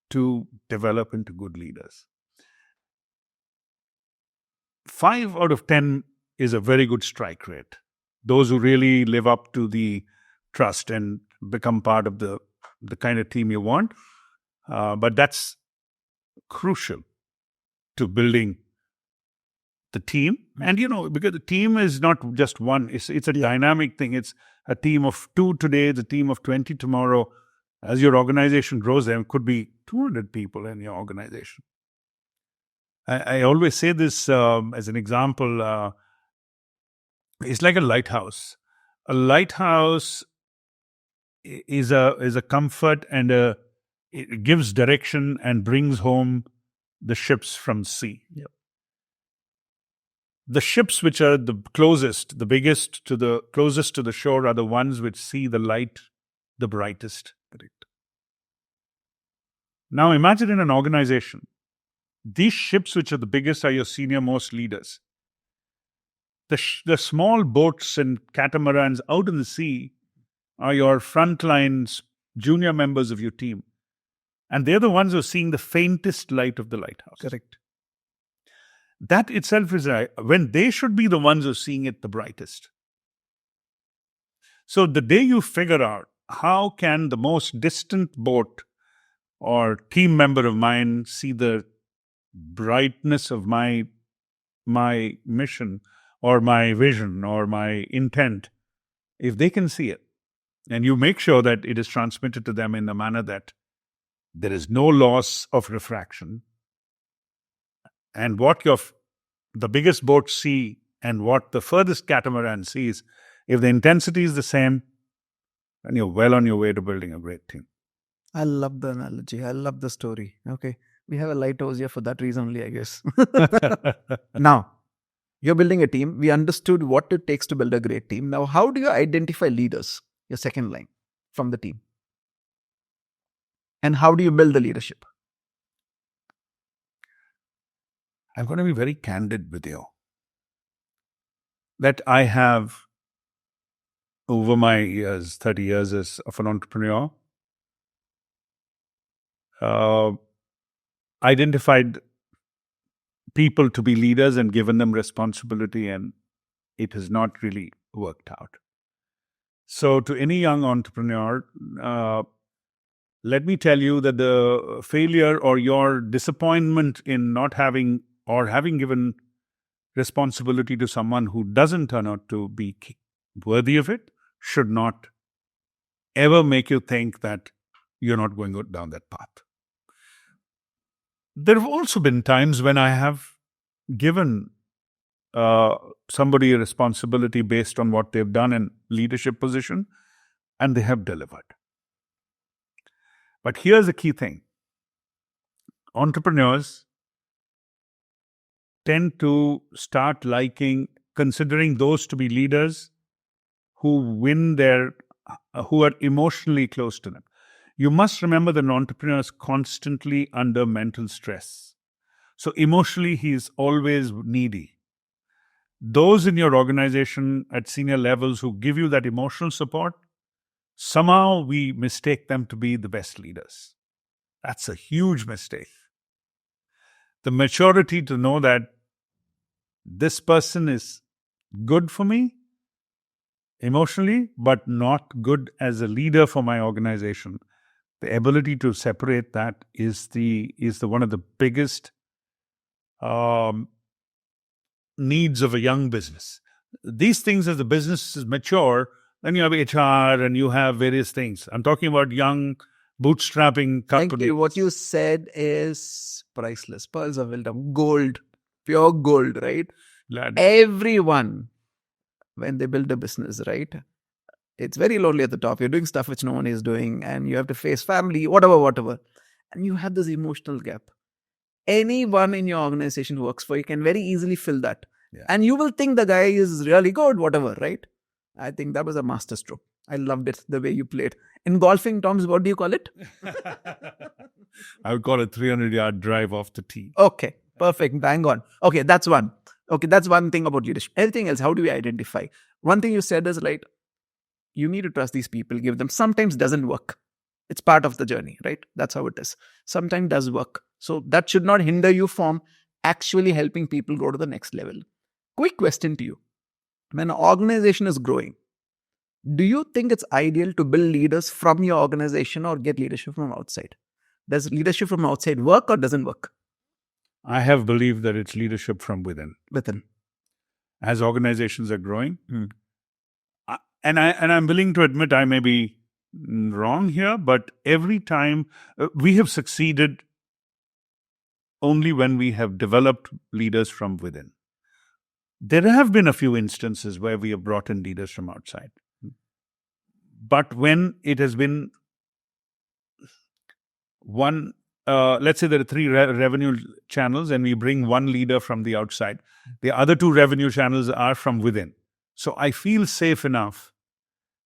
to develop into good leaders. 5 out of 10 is a very good strike rate. Those who really live up to the trust and become part of the kind of team you want. But that's crucial to building the team. And, because the team is not just one, it's a dynamic thing. It's a team of 2 today, the team of 20 tomorrow. As your organization grows, there could be 200 people in your organization. I always say this as an example. It's like a lighthouse. A lighthouse is a comfort, and it gives direction and brings home the ships from sea. Yep. The ships which are the closest, the biggest closest to the shore are the ones which see the light the brightest. Correct. Now imagine in an organization, these ships which are the biggest are your senior most leaders. The small boats and catamarans out in the sea are your frontline junior members of your team. And they're the ones who are seeing the faintest light of the lighthouse. Correct. That itself is when they should be the ones who are seeing it the brightest. So the day you figure out how can the most distant boat or team member of mine see the brightness of my mission or my vision or my intent, if they can see it, and you make sure that it is transmitted to them in a manner that there is no loss of refraction, and what the biggest boat see and what the furthest catamaran sees, if the intensity is the same, then you're well on your way to building a great team. I love the analogy. I love the story. Okay. We have a lighthouse here for that reason only, I guess. Now, You're building a team. We understood what it takes to build a great team. Now, how do you identify leaders, your second line, from the team? And how do you build the leadership? I'm going to be very candid with you. That I have, over my years, 30 years of an entrepreneur, identified people to be leaders and given them responsibility, and it has not really worked out. So to any young entrepreneur, let me tell you that the failure or your disappointment in not having or having given responsibility to someone who doesn't turn out to be worthy of it should not ever make you think that you're not going down that path. There have also been times when I have given somebody a responsibility based on what they've done in leadership position, and they have delivered. But here's the key thing. Entrepreneurs tend to start considering those to be leaders who who are emotionally close to them. You must remember that an entrepreneur is constantly under mental stress. So emotionally, he is always needy. Those in your organization at senior levels who give you that emotional support, somehow we mistake them to be the best leaders. That's a huge mistake. The maturity to know that this person is good for me emotionally, but not good as a leader for my organization. The ability to separate that is one of the biggest needs of a young business. These things, as the businesses mature, then you have HR and you have various things. I'm talking about young, bootstrapping companies. Thank you. What you said is priceless. Pearls of wisdom. Gold. Pure gold, right? Glad. Everyone, when they build a business, right? It's very lonely at the top. You're doing stuff which no one is doing, and you have to face family, whatever. And you have this emotional gap. Anyone in your organization who works for you can very easily fill that. Yeah. And you will think the guy is really good, whatever, right? I think that was a masterstroke. I loved it, the way you played. In golfing terms, what do you call it? I would call it 300-yard drive off the tee. Okay, perfect. Bang on. Okay, that's one. Okay, that's one thing about leadership. Anything else? How do we identify? One thing you said is, right, you need to trust these people, give them. Sometimes doesn't work. It's part of the journey, right? That's how it is. Sometimes does work. So that should not hinder you from actually helping people go to the next level. Quick question to you. When an organization is growing, do you think it's ideal to build leaders from your organization or get leadership from outside? Does leadership from outside work or doesn't work? I have believed that it's leadership from within. Within. As organizations are growing, and I'm willing to admit I may be wrong here, but every time we have succeeded only when we have developed leaders from within. There have been a few instances where we have brought in leaders from outside. But when it has been one, let's say there are three revenue channels and we bring one leader from the outside. The other two revenue channels are from within. So I feel safe enough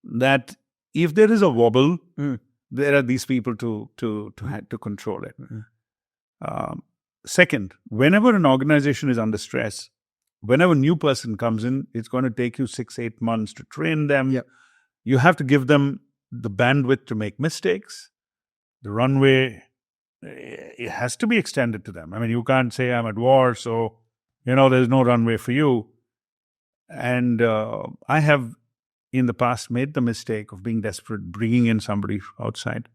that if there is a wobble, there are these people to control it. Second, whenever an organization is under stress, whenever a new person comes in, it's going to take you 6-8 months to train them. Yep. You have to give them the bandwidth to make mistakes. The runway, it has to be extended to them. I mean, you can't say I'm at war, so, there's no runway for you. And I have, in the past, made the mistake of being desperate, bringing in somebody outside.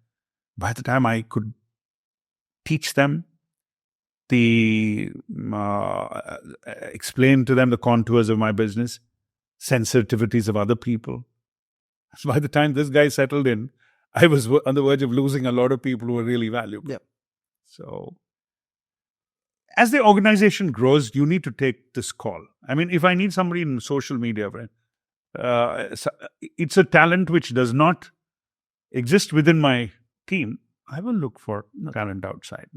By the time I could teach them, explain to them the contours of my business, sensitivities of other people. By the time this guy settled in, I was on the verge of losing a lot of people who were really valuable. Yep. So, as the organization grows, you need to take this call. I mean, if I need somebody in social media, it's a talent which does not exist within my team. I will look for talent outside.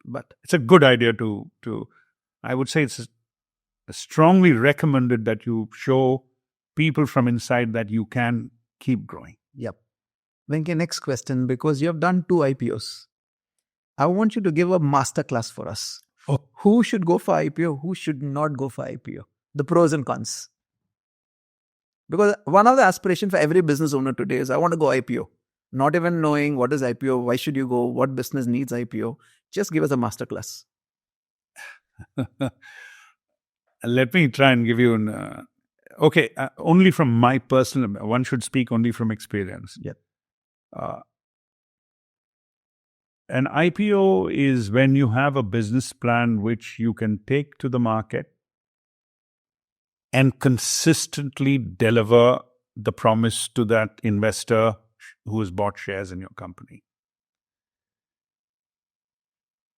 But it's a good idea to I would say it's strongly recommended that you show people from inside that you can keep growing. Yep. Venky, next question, because you have done 2 IPOs. I want you to give a masterclass for us. Oh. Who should go for IPO? Who should not go for IPO? The pros and cons. Because one of the aspirations for every business owner today is I want to go IPO. Not even knowing what is IPO, why should you go, what business needs IPO. Just give us a masterclass. Let me try and give you an... only from my personal... One should speak only from experience. Yep. An IPO is when you have a business plan which you can take to the market and consistently deliver the promise to that investor who has bought shares in your company.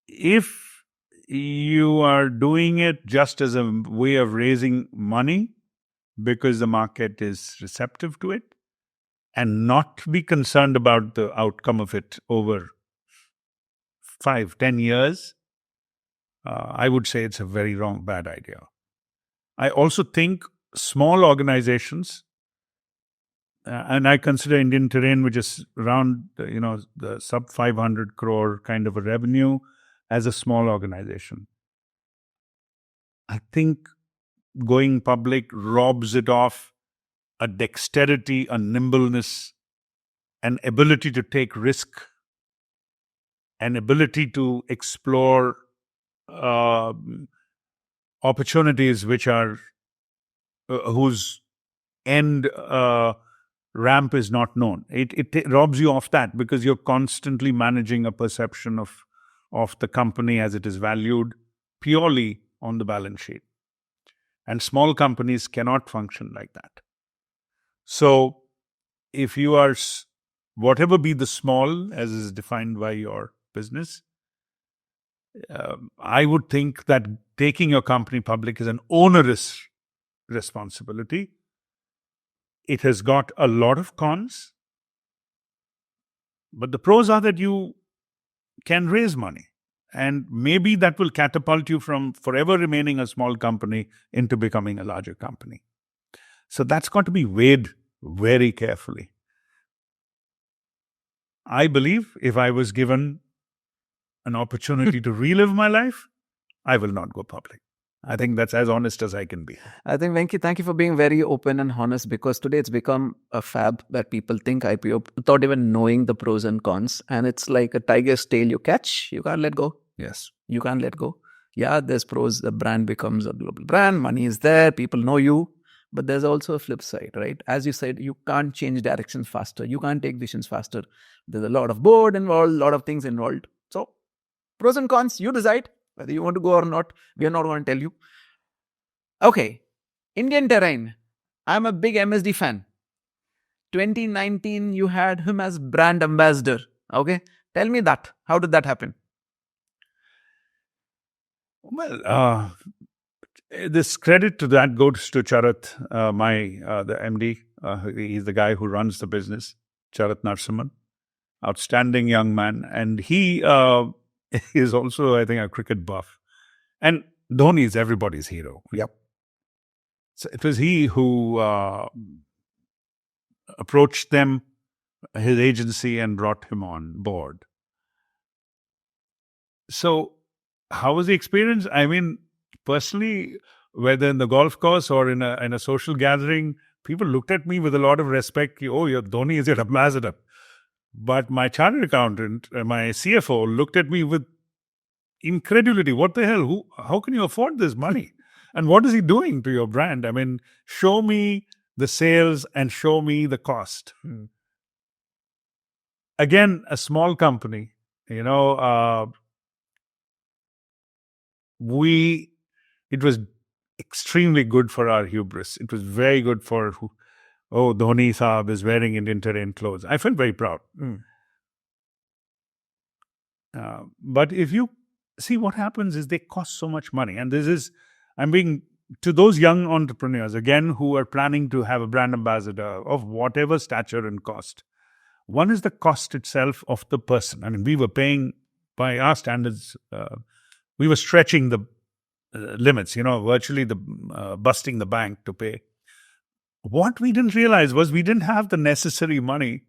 If you are doing it just as a way of raising money because the market is receptive to it and not be concerned about the outcome of it over 5-10 years, I would say it's a very bad idea. I also think small organizations, and I consider Indian Terrain, which is around, the sub 500 crore kind of a revenue, as a small organization. I think going public robs it of a dexterity, a nimbleness, an ability to take risk, an ability to explore opportunities which are whose end ramp is not known. It robs you of that because you're constantly managing a perception of the company as it is valued purely on the balance sheet. And small companies cannot function like that. So if you are, whatever be the small as is defined by your business, I would think that taking your company public is an onerous responsibility. It has got a lot of cons, but the pros are that you can raise money, and maybe that will catapult you from forever remaining a small company into becoming a larger company. So that's got to be weighed very carefully. I believe if I was given an opportunity to relive my life, I will not go public. I think that's as honest as I can be. I think, Venky, thank you for being very open and honest, because today it's become a fab that people think IPO without even knowing the pros and cons. And it's like a tiger's tail you catch, you can't let go. Yes. You can't let go. Yeah, there's pros. The brand becomes a global brand. Money is there. People know you. But there's also a flip side, right? As you said, you can't change directions faster. You can't take decisions faster. There's a lot of board involved, a lot of things involved. So pros and cons, you decide whether you want to go or not. We are not going to tell you. Okay. Indian Terrain. I'm a big MSD fan. 2019, you had him as brand ambassador. Okay. Tell me that. How did that happen? Well, this credit to that goes to Charat, the MD. He's the guy who runs the business, Charat Narsimhan. Outstanding young man. And he is also, I think, a cricket buff. And Dhoni is everybody's hero. Yep. So it was he who approached them, his agency, and brought him on board. So how was the experience? I mean, personally, whether in the golf course or in a social gathering, people looked at me with a lot of respect. Oh, your Dhoni is your ambassador. But my chartered accountant, my CFO, looked at me with incredulity. What the hell? How can you afford this money? And what is he doing to your brand? I mean, show me the sales and show me the cost. Again, a small company, it was extremely good for our hubris. It was very good for, Dhoni Saab is wearing Indian Terrain clothes. I felt very proud. But if you see, what happens is they cost so much money. And to those young entrepreneurs, again, who are planning to have a brand ambassador of whatever stature and cost. One is the cost itself of the person. I mean, we were paying, by our standards, we were stretching the limits, virtually busting the bank to pay. What we didn't realize was we didn't have the necessary money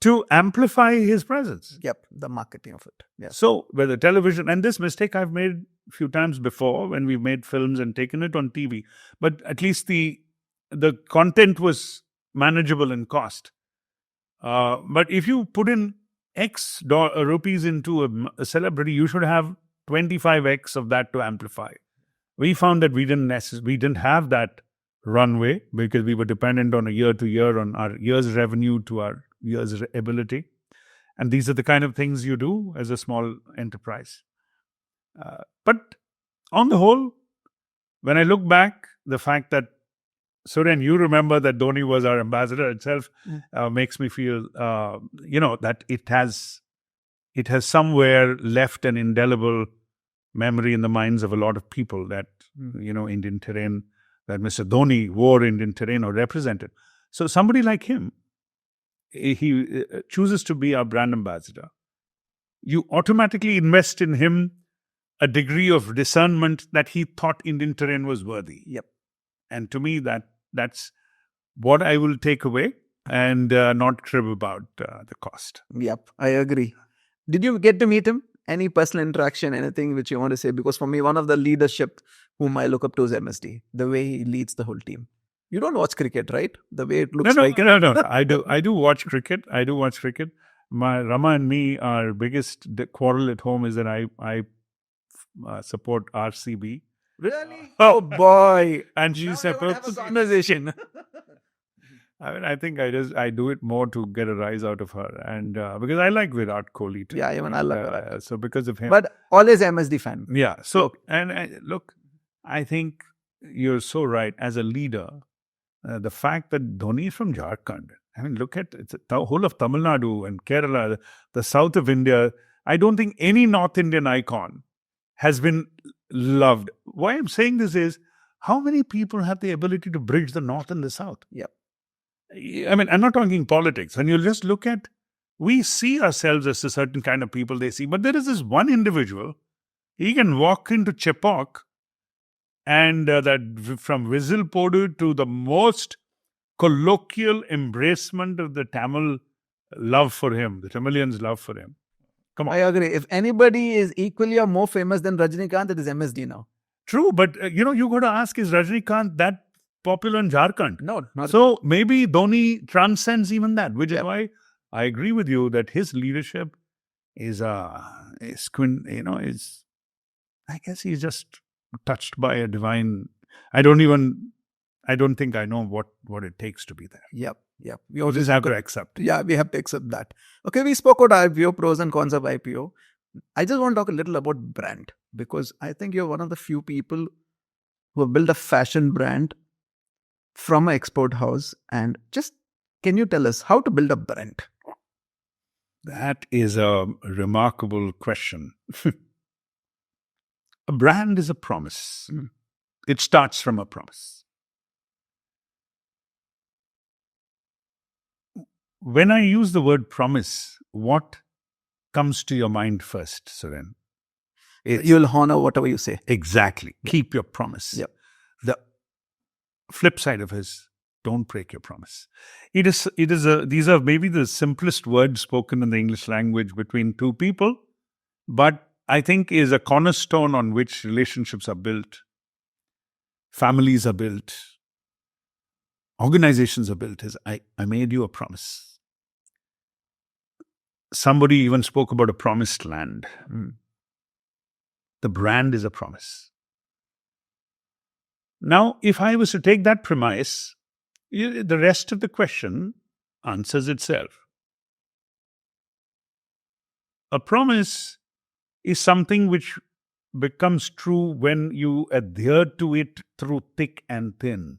to amplify his presence. Yep, the marketing of it. Yes. So, whether television, and this mistake I've made a few times before when we've made films and taken it on TV, but at least the content was manageable in cost. But if you put in X rupees into a celebrity, you should have 25x of that to amplify. We found that we didn't have that runway because we were dependent on a year to year, on our year's revenue to our year's ability. And these are the kind of things you do as a small enterprise. But on the whole, when I look back, the fact that, Suren, you remember that Dhoni was our ambassador itself makes me feel, that it has somewhere left an indelible memory in the minds of a lot of people that, Indian terrain, that Mr. Dhoni wore Indian terrain or represented. So somebody like him, he chooses to be our brand ambassador. You automatically invest in him a degree of discernment that he thought Indian terrain was worthy. Yep. And to me, that's what I will take away and not crib about the cost. Yep, I agree. Did you get to meet him? Any personal interaction, anything which you want to say? Because for me, one of the leadership whom I look up to is MSD, the way he leads the whole team. You don't watch cricket, right? The way it looks like. No. I do watch cricket. My Rama and me, our biggest quarrel at home is that I support RCB. Really? Oh boy! And she supports a conversation. I think I do it more to get a rise out of her, and because I like Virat Kohli too. Yeah, even I love Virat. So because of him, but always MSD fan. Yeah. So look, I think you're so right. As a leader, the fact that Dhoni is from Jharkhand. I mean, look at the whole of Tamil Nadu and Kerala, the south of India. I don't think any North Indian icon has been loved. Why I'm saying this is, how many people have the ability to bridge the North and the South? Yep. I mean, I'm not talking politics. When you just look at, we see ourselves as a certain kind of people they see, but there is this one individual, he can walk into Chepauk and that from Whistle Podu to the most colloquial embracement of the Tamil love for him, the Tamilians' love for him. Come on. I agree. If anybody is equally or more famous than Rajinikanth, it is MSD now. True, but you got to ask, is Rajinikanth that popular in Jharkhand? No, not so maybe Dhoni transcends even that, which is why I agree with you that his leadership is I guess he's just touched by a divine. I don't think I know what it takes to be there. Yep. We always have to accept. Yeah, we have to accept that. Okay, we spoke about IPO, pros and cons of IPO. I just want to talk a little about brand, because I think you're one of the few people who have built a fashion brand from an export house. And just, can you tell us how to build a brand? That is a remarkable question. A brand is a promise. It starts from a promise. When I use the word promise, what comes to your mind first, Suren? You'll honor whatever you say. Exactly. Yep. Keep your promise. Yep. The flip side of it is, don't break your promise. These are maybe the simplest words spoken in the English language between two people, but I think is a cornerstone on which relationships are built, families are built, organizations are built, is I made you a promise. Somebody even spoke about a promised land. The brand is a promise. Now, if I was to take that premise, the rest of the question answers itself. A promise is something which becomes true when you adhere to it through thick and thin.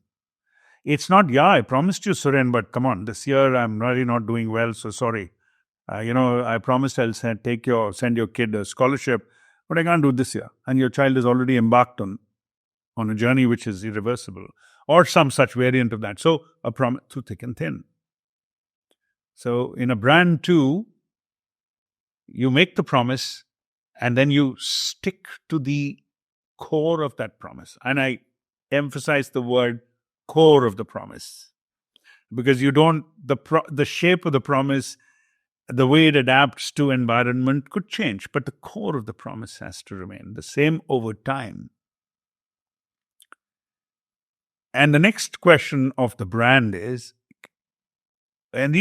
It's not, I promised you, Suren, but come on, this year I'm really not doing well, so sorry. I promised I'll send your kid a scholarship, but I can't do it this year. And your child is already embarked on a journey which is irreversible, or some such variant of that. So a promise through thick and thin. So in a brand too, you make the promise and then you stick to the core of that promise. And I emphasize the word core of the promise, because you don't, the shape of the promise, the way it adapts to environment could change, but the core of the promise has to remain the same over time. And the next question of the brand is, and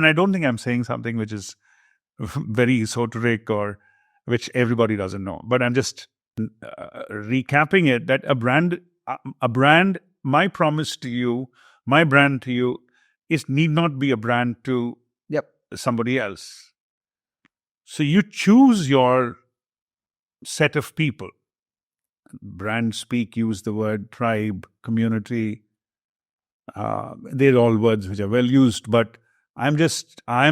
I don't think I'm saying something which is very esoteric or which everybody doesn't know, but I'm just recapping it, that a brand, my promise to you, my brand to you, need not be a brand to somebody else. So you choose your set of people. Brand speak, use the word tribe, community. They're all words which are well used, but I'm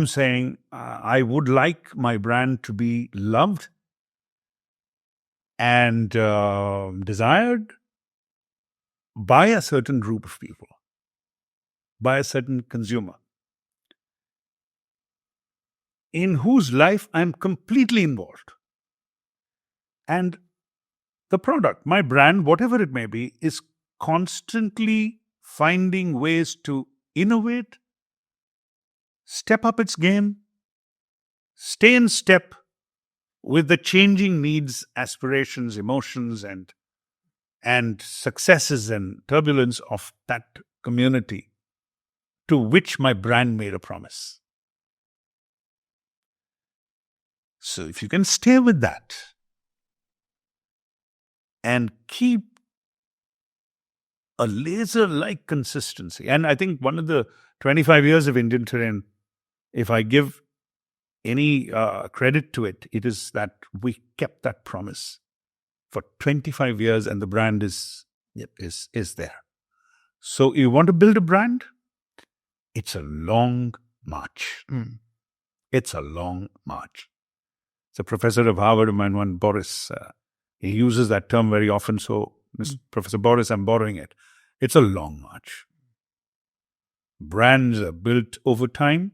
saying I would like my brand to be loved and desired by a certain group of people, by a certain consumer, in whose life I'm completely involved. And the product, my brand, whatever it may be, is constantly finding ways to innovate, step up its game, stay in step with the changing needs, aspirations, emotions, and successes and turbulence of that community to which my brand made a promise. So if you can stay with that and keep a laser-like consistency, and I think one of the 25 years of Indian Terrain, if I give any credit to it, it is that we kept that promise for 25 years and the brand is there. So you want to build a brand? It's a long march. It's a long march. It's a professor of Harvard of mine, one Boris, he uses that term very often. So, Professor Boris, I'm borrowing it. It's a long march. Brands are built over time.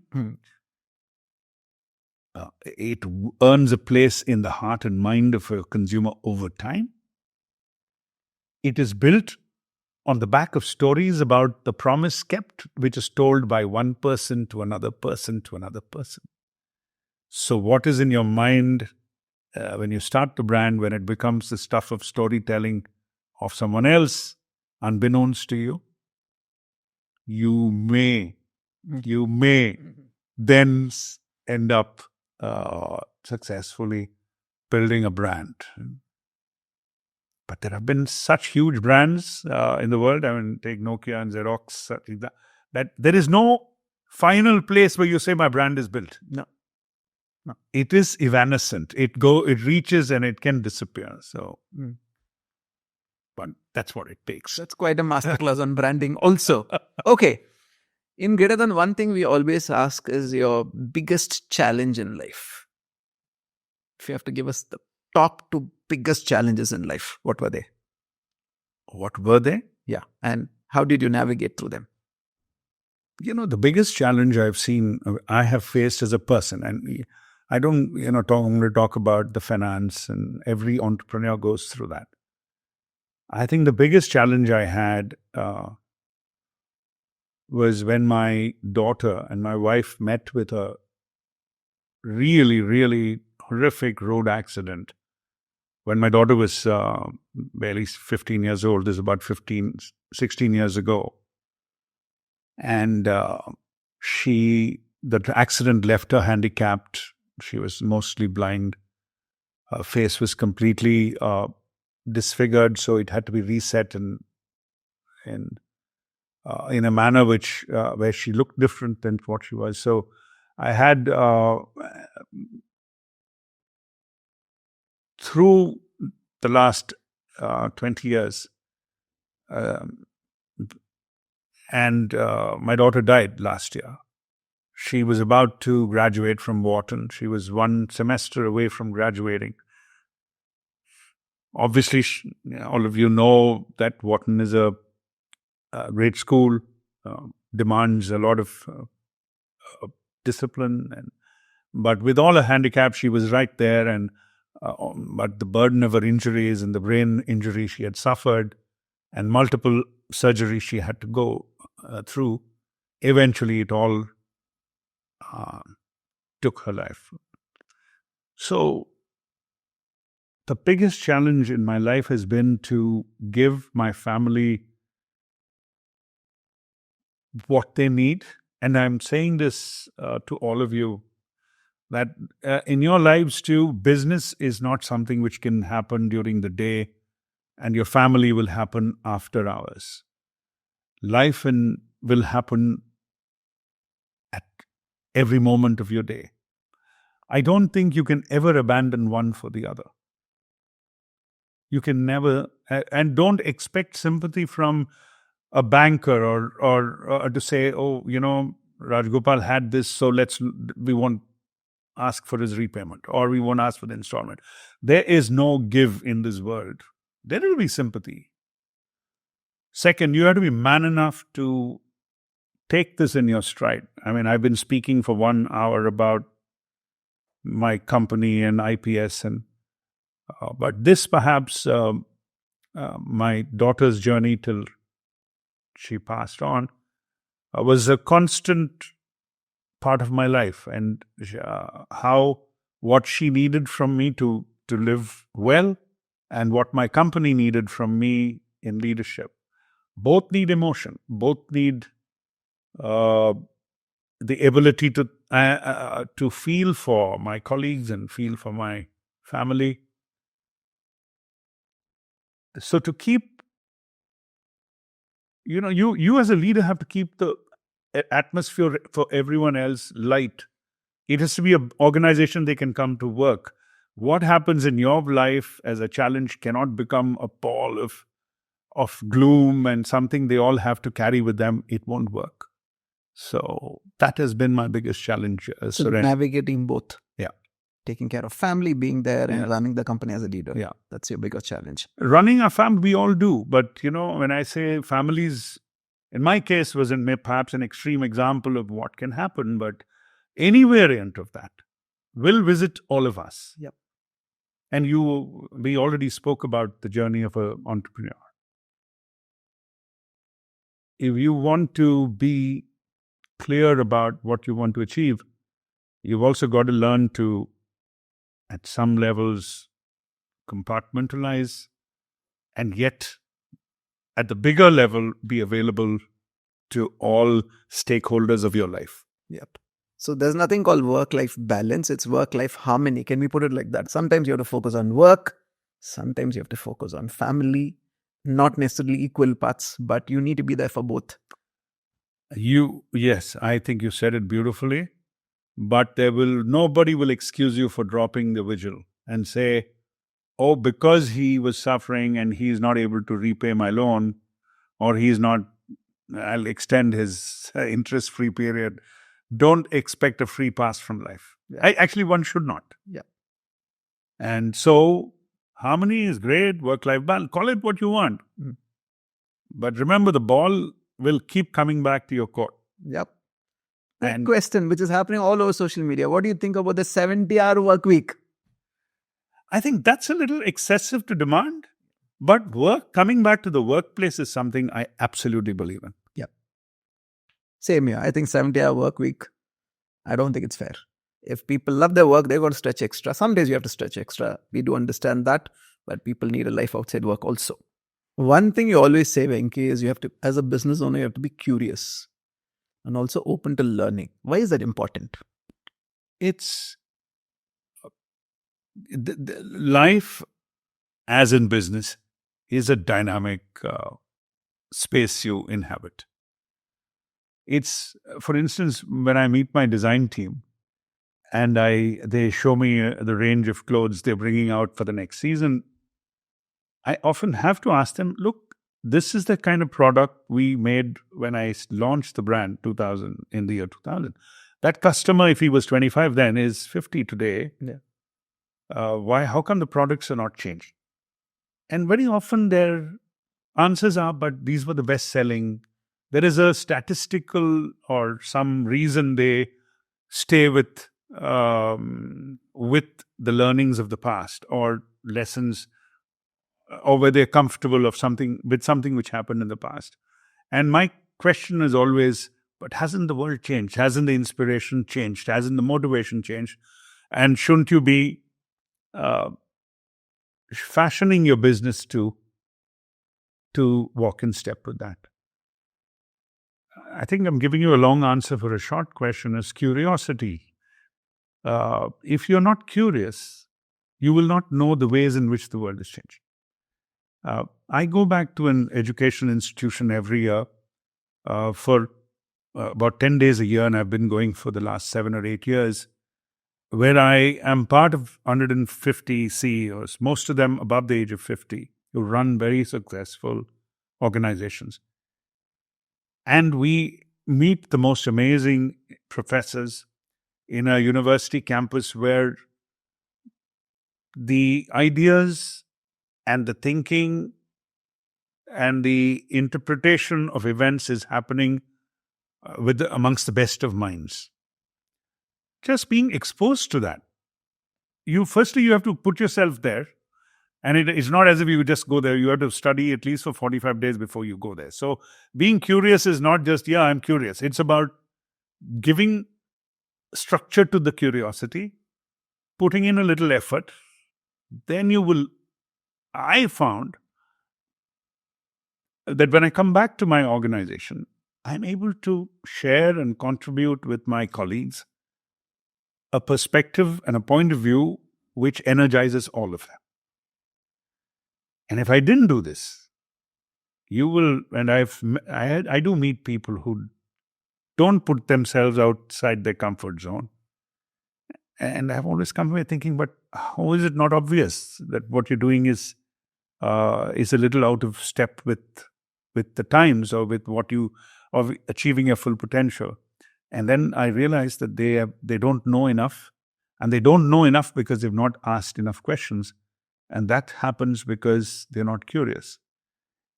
It earns a place in the heart and mind of a consumer over time. It is built on the back of stories about the promise kept, which is told by one person to another person to another person. So what is in your mind when you start the brand, when it becomes the stuff of storytelling of someone else, unbeknownst to you, you may then end up successfully building a brand. But there have been such huge brands in the world. I mean, take Nokia and Xerox, that there is no final place where you say my brand is built. No. It is evanescent. It reaches and it can disappear. So, but that's what it takes. That's quite a masterclass on branding also. Okay. In Greater Than, one thing we always ask is your biggest challenge in life. If you have to give us the top two biggest challenges in life, what were they? What were they? Yeah. And how did you navigate through them? You know, the biggest challenge I have faced as a person, and I don't, I'm going to talk about the finance, and every entrepreneur goes through that. I think the biggest challenge I had was when my daughter and my wife met with a really, really horrific road accident. When my daughter was barely 15 years old, this is about 16 years ago. And the accident left her handicapped. She was mostly blind. Her face was completely disfigured, so it had to be reset in a manner where she looked different than what she was. So I had through the last 20 years, and my daughter died last year. She was about to graduate from Wharton. She was one semester away from graduating. Obviously, all of you know that Wharton is a great school, demands a lot of discipline. But with all her handicap, she was right there. And But the burden of her injuries and the brain injury she had suffered and multiple surgeries she had to go through, eventually it all took her life. So the biggest challenge in my life has been to give my family what they need. And I'm saying this to all of you, that in your lives too, business is not something which can happen during the day and your family will happen after hours. Life will happen at every moment of your day. I don't think you can ever abandon one for the other. You can never, and don't expect sympathy from a banker or to say, oh, Rajagopal had this, so we won't ask for his repayment or we won't ask for the installment. There is no give in this world. There will be sympathy. Second, you have to be man enough to take this in your stride. I mean, I've been speaking for 1 hour about my company and IPS, but this perhaps my daughter's journey till she passed on was a constant part of my life, and what she needed from me to live well, and what my company needed from me in leadership. Both need emotion. Both need the ability to feel for my colleagues and feel for my family. So to keep, you as a leader have to keep the atmosphere for everyone else light. It has to be an organization they can come to work. What happens in your life as a challenge cannot become a pall of gloom and something they all have to carry with them. It won't work. So that has been my biggest challenge. So navigating both. Yeah. Taking care of family, being there, and running the company as a leader. Yeah. That's your biggest challenge. Running a family, we all do. But, when I say families, in my case, was perhaps an extreme example of what can happen. But any variant of that will visit all of us. Yep. And we already spoke about the journey of an entrepreneur. If you want to be clear about what you want to achieve, you've also got to learn to, at some levels, compartmentalize, and yet at the bigger level, be available to all stakeholders of your life. Yep. So there's nothing called work-life balance. It's work-life harmony. Can we put it like that? Sometimes you have to focus on work. Sometimes you have to focus on family. Not necessarily equal parts, but you need to be there for both. Yes, I think you said it beautifully. But nobody will excuse you for dropping the vigil and say, oh, because he was suffering and he's not able to repay my loan, or I'll extend his interest-free period. Don't expect a free pass from life. Yeah. Actually, one should not. Yeah. And so, harmony is great, work-life balance, call it what you want. But remember, the ball will keep coming back to your court. Yep. And question, which is happening all over social media. What do you think about the 70-hour work week? I think that's a little excessive to demand. But coming back to the workplace is something I absolutely believe in. Yep. Same here. I think 70-hour work week, I don't think it's fair. If people love their work, they're going to stretch extra. Some days you have to stretch extra. We do understand that. But people need a life outside work also. One thing you always say, Venky, is you have to, as a business owner, you have to be curious and also open to learning. Why is that important? It's life, as in business, is a dynamic space you inhabit. It's, for instance, when I meet my design team and they show me the range of clothes they're bringing out for the next season, I often have to ask them, look, this is the kind of product we made when I launched the brand in the year 2000. That customer, if he was 25 then, is 50 today. Yeah. Why? How come the products are not changed? And very often their answers are, but these were the best selling. There is a statistical or some reason they stay with with the learnings of the past or lessons, or where they're comfortable of something with something which happened in the past. And my question is always, but hasn't the world changed? Hasn't the inspiration changed? Hasn't the motivation changed? And shouldn't you be fashioning your business to walk in step with that? I think I'm giving you a long answer for a short question. Is curiosity. If you're not curious, you will not know the ways in which the world is changing. I go back to an educational institution every year for about 10 days a year, and I've been going for the last 7 or 8 years, where I am part of 150 CEOs, most of them above the age of 50, who run very successful organizations. And we meet the most amazing professors in a university campus where the ideas and the thinking and the interpretation of events is happening amongst the best of minds. Just being exposed to that. Firstly, you have to put yourself there. And it's not as if you just go there. You have to study at least for 45 days before you go there. So being curious is not just, I'm curious. It's about giving structure to the curiosity, putting in a little effort. Then I found that when I come back to my organization, I'm able to share and contribute with my colleagues a perspective and a point of view which energizes all of them. And if I didn't do this, you will, and I do meet people who don't put themselves outside their comfort zone. And I've always come away thinking, but how is it not obvious that what you're doing is a little out of step with the times, or with of achieving your full potential? And then I realized that they don't know enough, and they don't know enough because they've not asked enough questions. And that happens because they're not curious.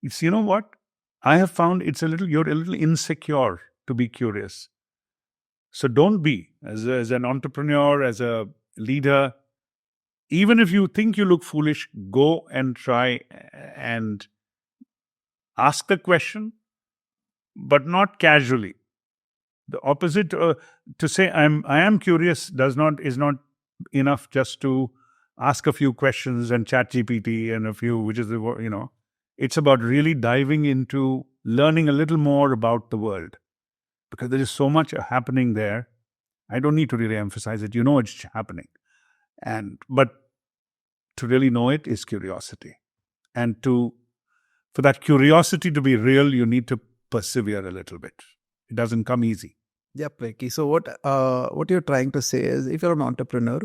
It's, you know what? I have found you're a little insecure to be curious. So don't be, as an entrepreneur, as a leader, even if you think you look foolish, go and try and ask the question, but not casually. The opposite, to say I am curious is not enough just to ask a few questions and chat GPT and a few, which is, it's about really diving into learning a little more about the world, because there is so much happening there. I don't need to really emphasize it. You know it's happening. But to really know it is curiosity. And for that curiosity to be real, you need to persevere a little bit. It doesn't come easy. Yep, Venky. So what you're trying to say is, if you're an entrepreneur,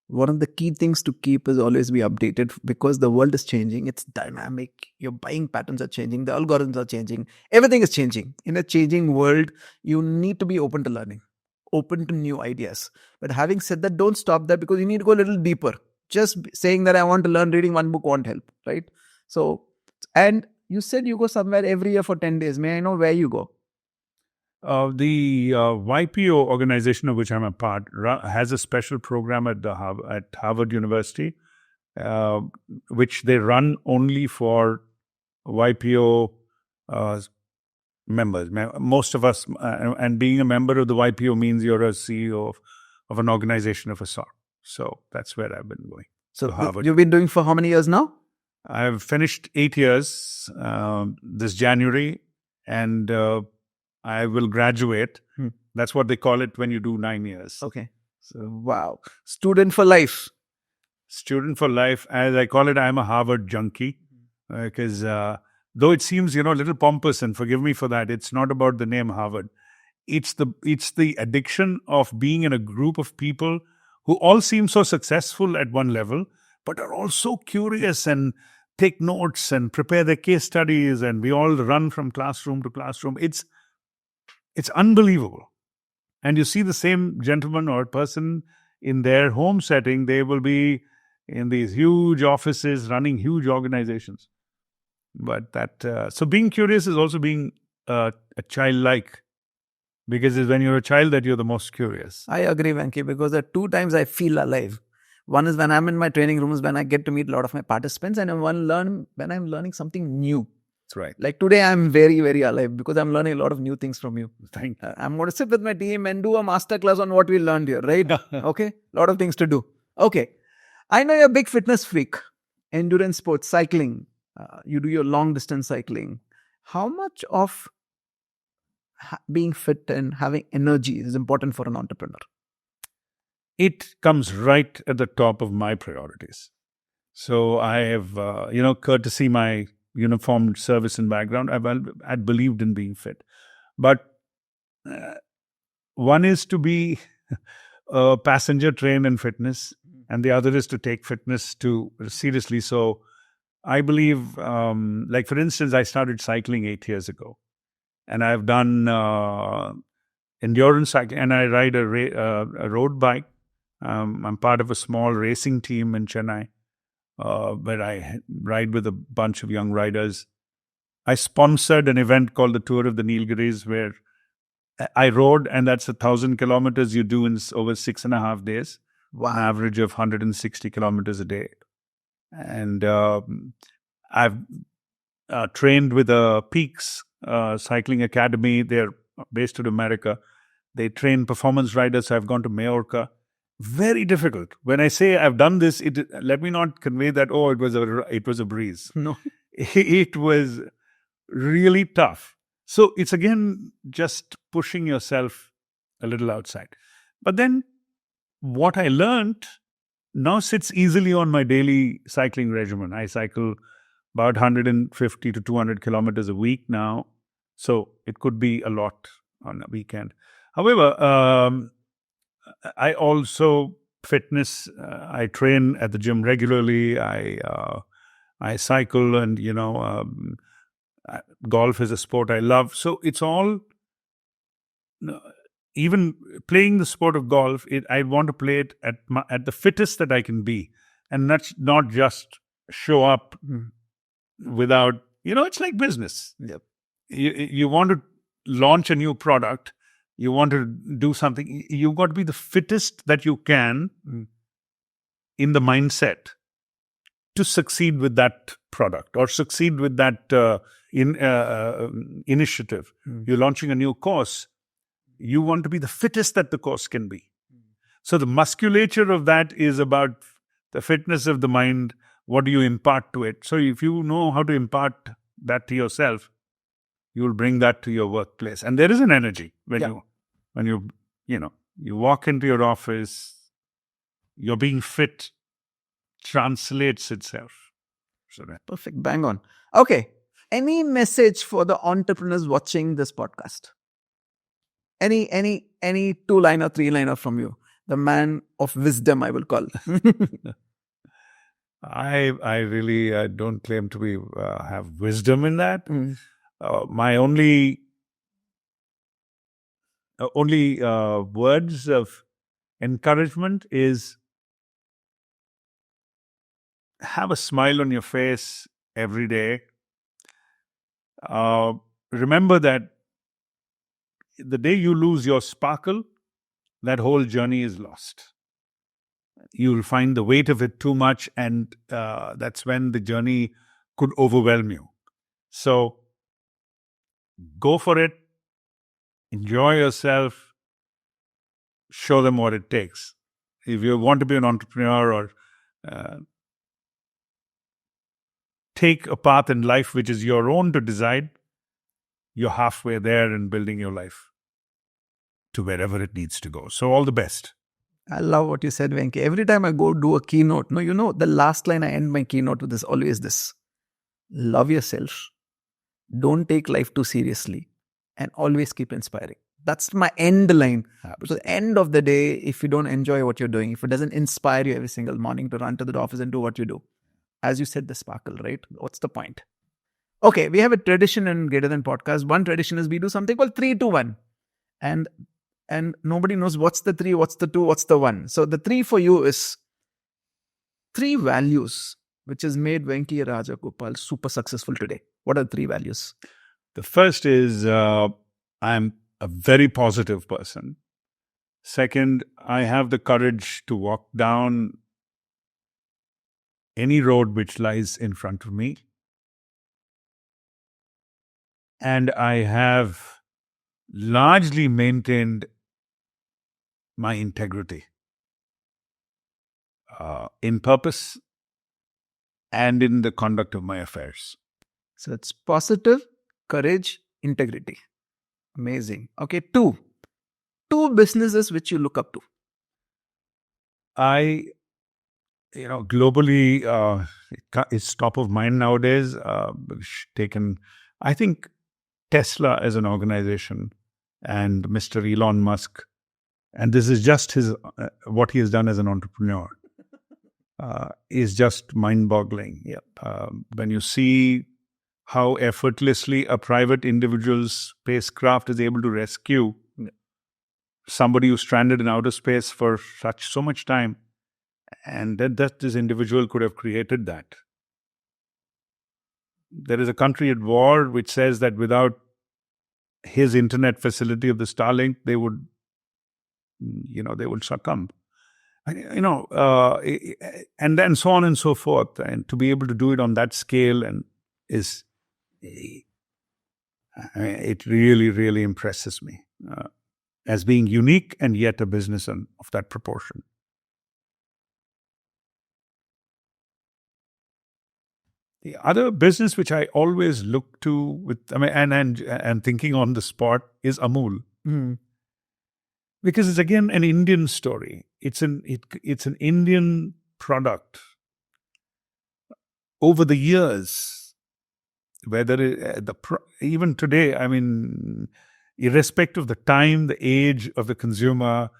one of the key things to keep is always be updated, because the world is changing. It's dynamic. Your buying patterns are changing. The algorithms are changing. Everything is changing. In a changing world, you need to be open to learning, open to new ideas. But having said that, don't stop there, because you need to go a little deeper. Just saying that I want to learn, reading one book won't help, right? So, and you said you go somewhere every year for 10 days. May I know where you go? The YPO organization, of which I'm a part, has a special program at Harvard University, which they run only for YPO members. Most of us, and being a member of the YPO means you're a CEO of an organization of a sort. So that's where I've been going. So you've been doing for how many years now? I've finished 8 years this January, and I will graduate. That's what they call it when you do 9 years. Okay. So, wow. Student for life. Student for life. As I call it, I'm a Harvard junkie. Because though it seems, a little pompous, and forgive me for that, it's not about the name Harvard. It's the addiction of being in a group of people who all seem so successful at one level, but are all so curious and take notes and prepare their case studies, and we all run from classroom to classroom. It's unbelievable. And you see the same gentleman or person in their home setting, they will be in these huge offices running huge organizations. But so being curious is also being a childlike. Because it's when you're a child that you're the most curious. I agree, Venky, because there are two times I feel alive. One is when I'm in my training rooms, when I get to meet a lot of my participants, and when I'm learning something new. That's right. Like today, I'm very, very alive because I'm learning a lot of new things from you. Thank you. I'm going to sit with my team and do a masterclass on what we learned here, right? Okay? A lot of things to do. Okay. I know you're a big fitness freak, endurance sports, cycling. You do your long distance cycling. How much of being fit and having energy is important for an entrepreneur? It comes right at the top of my priorities. So I have, courtesy my uniformed service and background, I'd believed in being fit. But one is to be a passenger trained in fitness, and the other is to take fitness too seriously. So I believe, like for instance, I started cycling 8 years ago, and I've done endurance cycling, and I ride a road bike. I'm part of a small racing team in Chennai, where I ride with a bunch of young riders. I sponsored an event called the Tour of the Nilgiris, where I rode, and that's 1,000 kilometers you do in over 6.5 days. Wow. An average of 160 kilometers a day. And I've trained with Peaks Cycling Academy. They're based in America. They train performance riders. So I've gone to Majorca. Very difficult. When I say I've done this, let me not convey that, it was a breeze. No. It was really tough. So it's again just pushing yourself a little outside. But then what I learned now sits easily on my daily cycling regimen. I cycle about 150 to 200 kilometers a week now. So it could be a lot on a weekend. However, I also fitness. I train at the gym regularly. I cycle, and golf is a sport I love. So it's all. Even playing the sport of golf, I want to play it at the fittest that I can be, and that's not just show up without. It's like business. Yep. You want to launch a new product. You want to do something, you've got to be the fittest that you can in the mindset to succeed with that product or succeed with that initiative. You're launching a new course. You want to be the fittest that the course can be. So the musculature of that is about the fitness of the mind. What do you impart to it? So if you know how to impart that to yourself, you will bring that to your workplace. And there is an energy when you walk into your office, you're being fit, translates itself. So perfect, bang on. Okay, any message for the entrepreneurs watching this podcast? Any 2-liner, 3-liner from you? The man of wisdom, I will call. I really don't claim to be have wisdom in that. My only words of encouragement is have a smile on your face every day. Remember that the day you lose your sparkle, that whole journey is lost. You'll find the weight of it too much, and that's when the journey could overwhelm you. So go for it. Enjoy yourself. Show them what it takes. If you want to be an entrepreneur or take a path in life which is your own to decide, you're halfway there in building your life to wherever it needs to go. So all the best. I love what you said, Venky. Every time I go do a keynote, the last line I end my keynote with is always this: love yourself, don't take life too seriously, and always keep inspiring. That's my end line. Because at the end of the day, if you don't enjoy what you're doing, if it doesn't inspire you every single morning to run to the office and do what you do, as you said, the sparkle, right? What's the point? Okay, we have a tradition in Greater Than Podcast. One tradition is we do something called 3, 2, 1. And nobody knows what's the 3, what's the 2, what's the 1. So the 3 for you is 3 values which has made Venky Rajagopal super successful today. What are the 3 values? The first is I'm a very positive person. Second, I have the courage to walk down any road which lies in front of me. And I have largely maintained my integrity in purpose and in the conduct of my affairs. So it's positive, courage, integrity. Amazing. Okay, two businesses which you look up to. Globally, it's top of mind nowadays. I think Tesla as an organization and Mr. Elon Musk, and this is just what he has done as an entrepreneur, is just mind-boggling. Yeah. When you see how effortlessly a private individual's spacecraft is able to rescue somebody who's stranded in outer space for so much time, and that this individual could have created that. There is a country at war which says that without his internet facility of the Starlink, they would succumb. And then so on and so forth. And to be able to do it on that scale it really, really impresses me as being unique and yet a business of that proportion. The other business which I always look to and thinking on the spot is Amul. Mm. Because it's again an Indian story. It's an Indian product. Over the years, even today, irrespective of the time, the age of the consumer,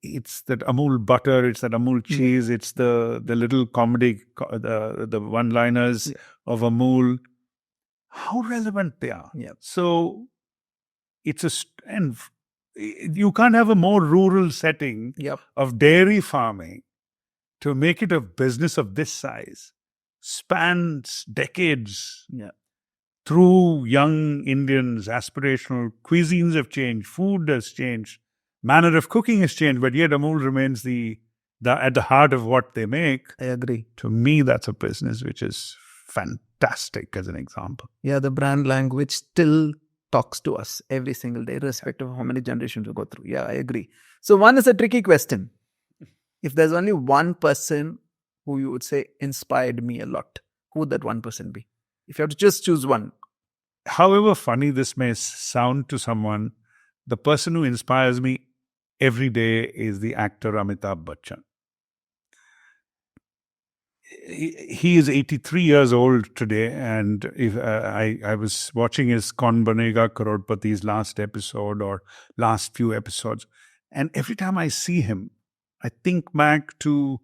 it's that Amul butter, it's that Amul cheese, it's the little comedy, the one-liners of Amul. How relevant they are. Yeah. So and you can't have a more rural setting of dairy farming to make it a business of this size. Spans decades. Yeah. Through young Indians, aspirational cuisines have changed, food has changed, manner of cooking has changed, but yet Amul remains at the heart of what they make. I agree. To me, that's a business which is fantastic as an example. Yeah, the brand language still talks to us every single day, irrespective of how many generations we go through. Yeah, I agree. So one is a tricky question. If there's only one person who you would say inspired me a lot, who would that one person be? If you have to just choose one. However funny this may sound to someone, the person who inspires me every day is the actor Amitabh Bachchan. He is 83 years old today, and if I was watching his Kaun Banega Crorepati's last episode or last few episodes, and every time I see him, I think back to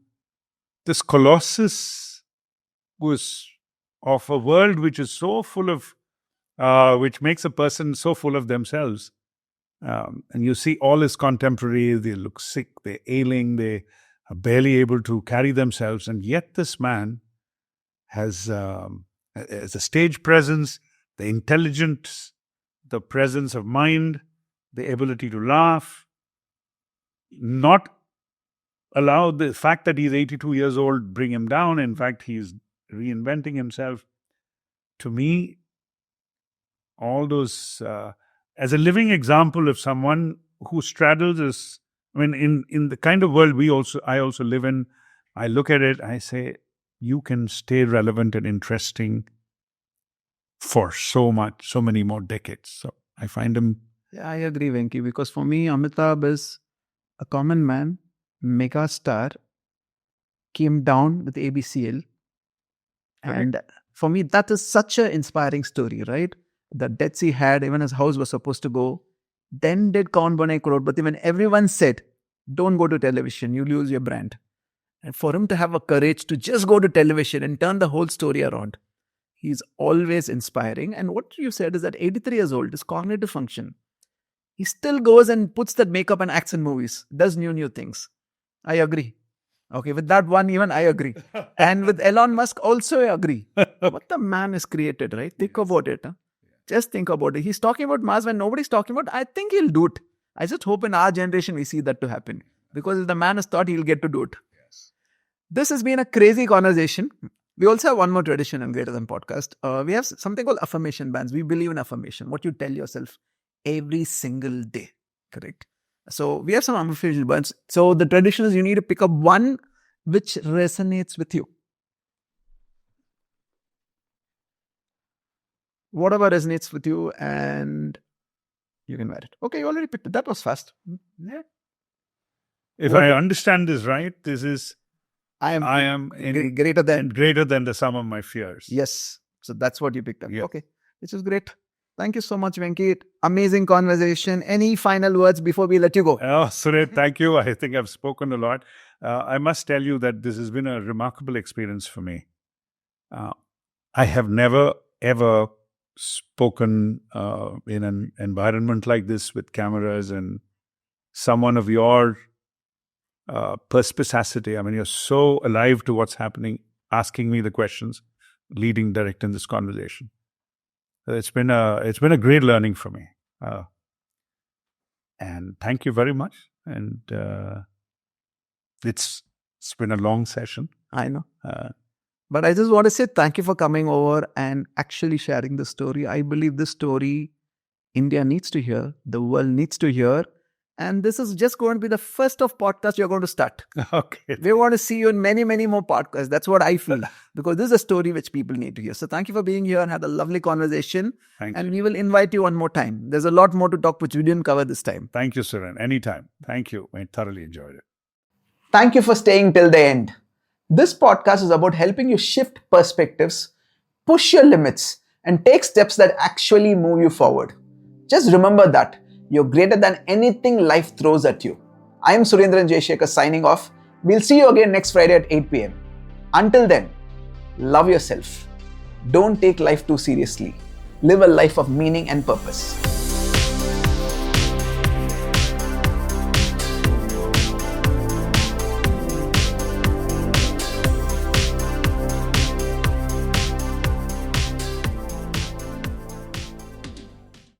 this colossus of a world which is so full of, which makes a person so full of themselves. And you see all his contemporaries, they look sick, they're ailing, they are barely able to carry themselves. And yet this man has a stage presence, the intelligence, the presence of mind, the ability to laugh, not allow the fact that he's 82 years old bring him down. In fact, he's reinventing himself. To me, all those, as a living example of someone who straddles this, in the kind of world I also live in, I look at it, I say, you can stay relevant and interesting for so many more decades. So I find him. Yeah, I agree, Venky, because for me, Amitabh is a common man, mega star, came down with ABCL. And for me, that is such an inspiring story, right? The debts he had, even his house was supposed to go. Then did Kaun Banega Crorepati when everyone said, don't go to television, you lose your brand. And for him to have a courage to just go to television and turn the whole story around, he's always inspiring. And what you said is that 83 years old, his cognitive function, he still goes and puts that makeup and acts in movies, does new things. I agree. Okay, with that one, even I agree. And with Elon Musk, also I agree. What the man has created, right? Think about it. Huh? Just think about it. He's talking about Mars when nobody's talking about. I think he'll do it. I just hope in our generation we see that to happen. Because if the man has thought, he'll get to do it. Yes. This has been a crazy conversation. We also have one more tradition in Greater Than Podcast. We have something called affirmation bands. We believe in affirmation. What you tell yourself every single day. Correct? So we have some affirmation bands. So the tradition is you need to pick up one which resonates with you. Whatever resonates with you, and you can wear it. Okay, you already picked it. That was fast. Yeah. If I understand this right, this is I am greater than the sum of my fears. Yes. So that's what you picked up. Yeah. Okay. Which is great. Thank you so much, Venky. Amazing conversation. Any final words before we let you go? Oh, Suresh, thank you. I think I've spoken a lot. I must tell you that this has been a remarkable experience for me. I have never, ever spoken in an environment like this with cameras and someone of your perspicacity. I mean, you're so alive to what's happening, asking me the questions, leading direct in this conversation. It's been a great learning for me. And thank you very much. And it's been a long session. I know. But I just want to say thank you for coming over and actually sharing the story. I believe this story India needs to hear, the world needs to hear. And this is just going to be the first of podcasts you're going to start. Okay. We want to see you in many, many more podcasts. That's what I feel. Because this is a story which people need to hear. So thank you for being here and had a lovely conversation. Thank and you. we will invite you one more time. There's a lot more to talk which we didn't cover this time. Thank you, Surendran. Anytime. Thank you. I thoroughly enjoyed it. Thank you for staying till the end. This podcast is about helping you shift perspectives, push your limits, and take steps that actually move you forward. Just remember that you're greater than anything life throws at you. I am Surendran Jayasekar signing off. We'll see you again next Friday at 8 p.m. Until then, love yourself. Don't take life too seriously. Live a life of meaning and purpose.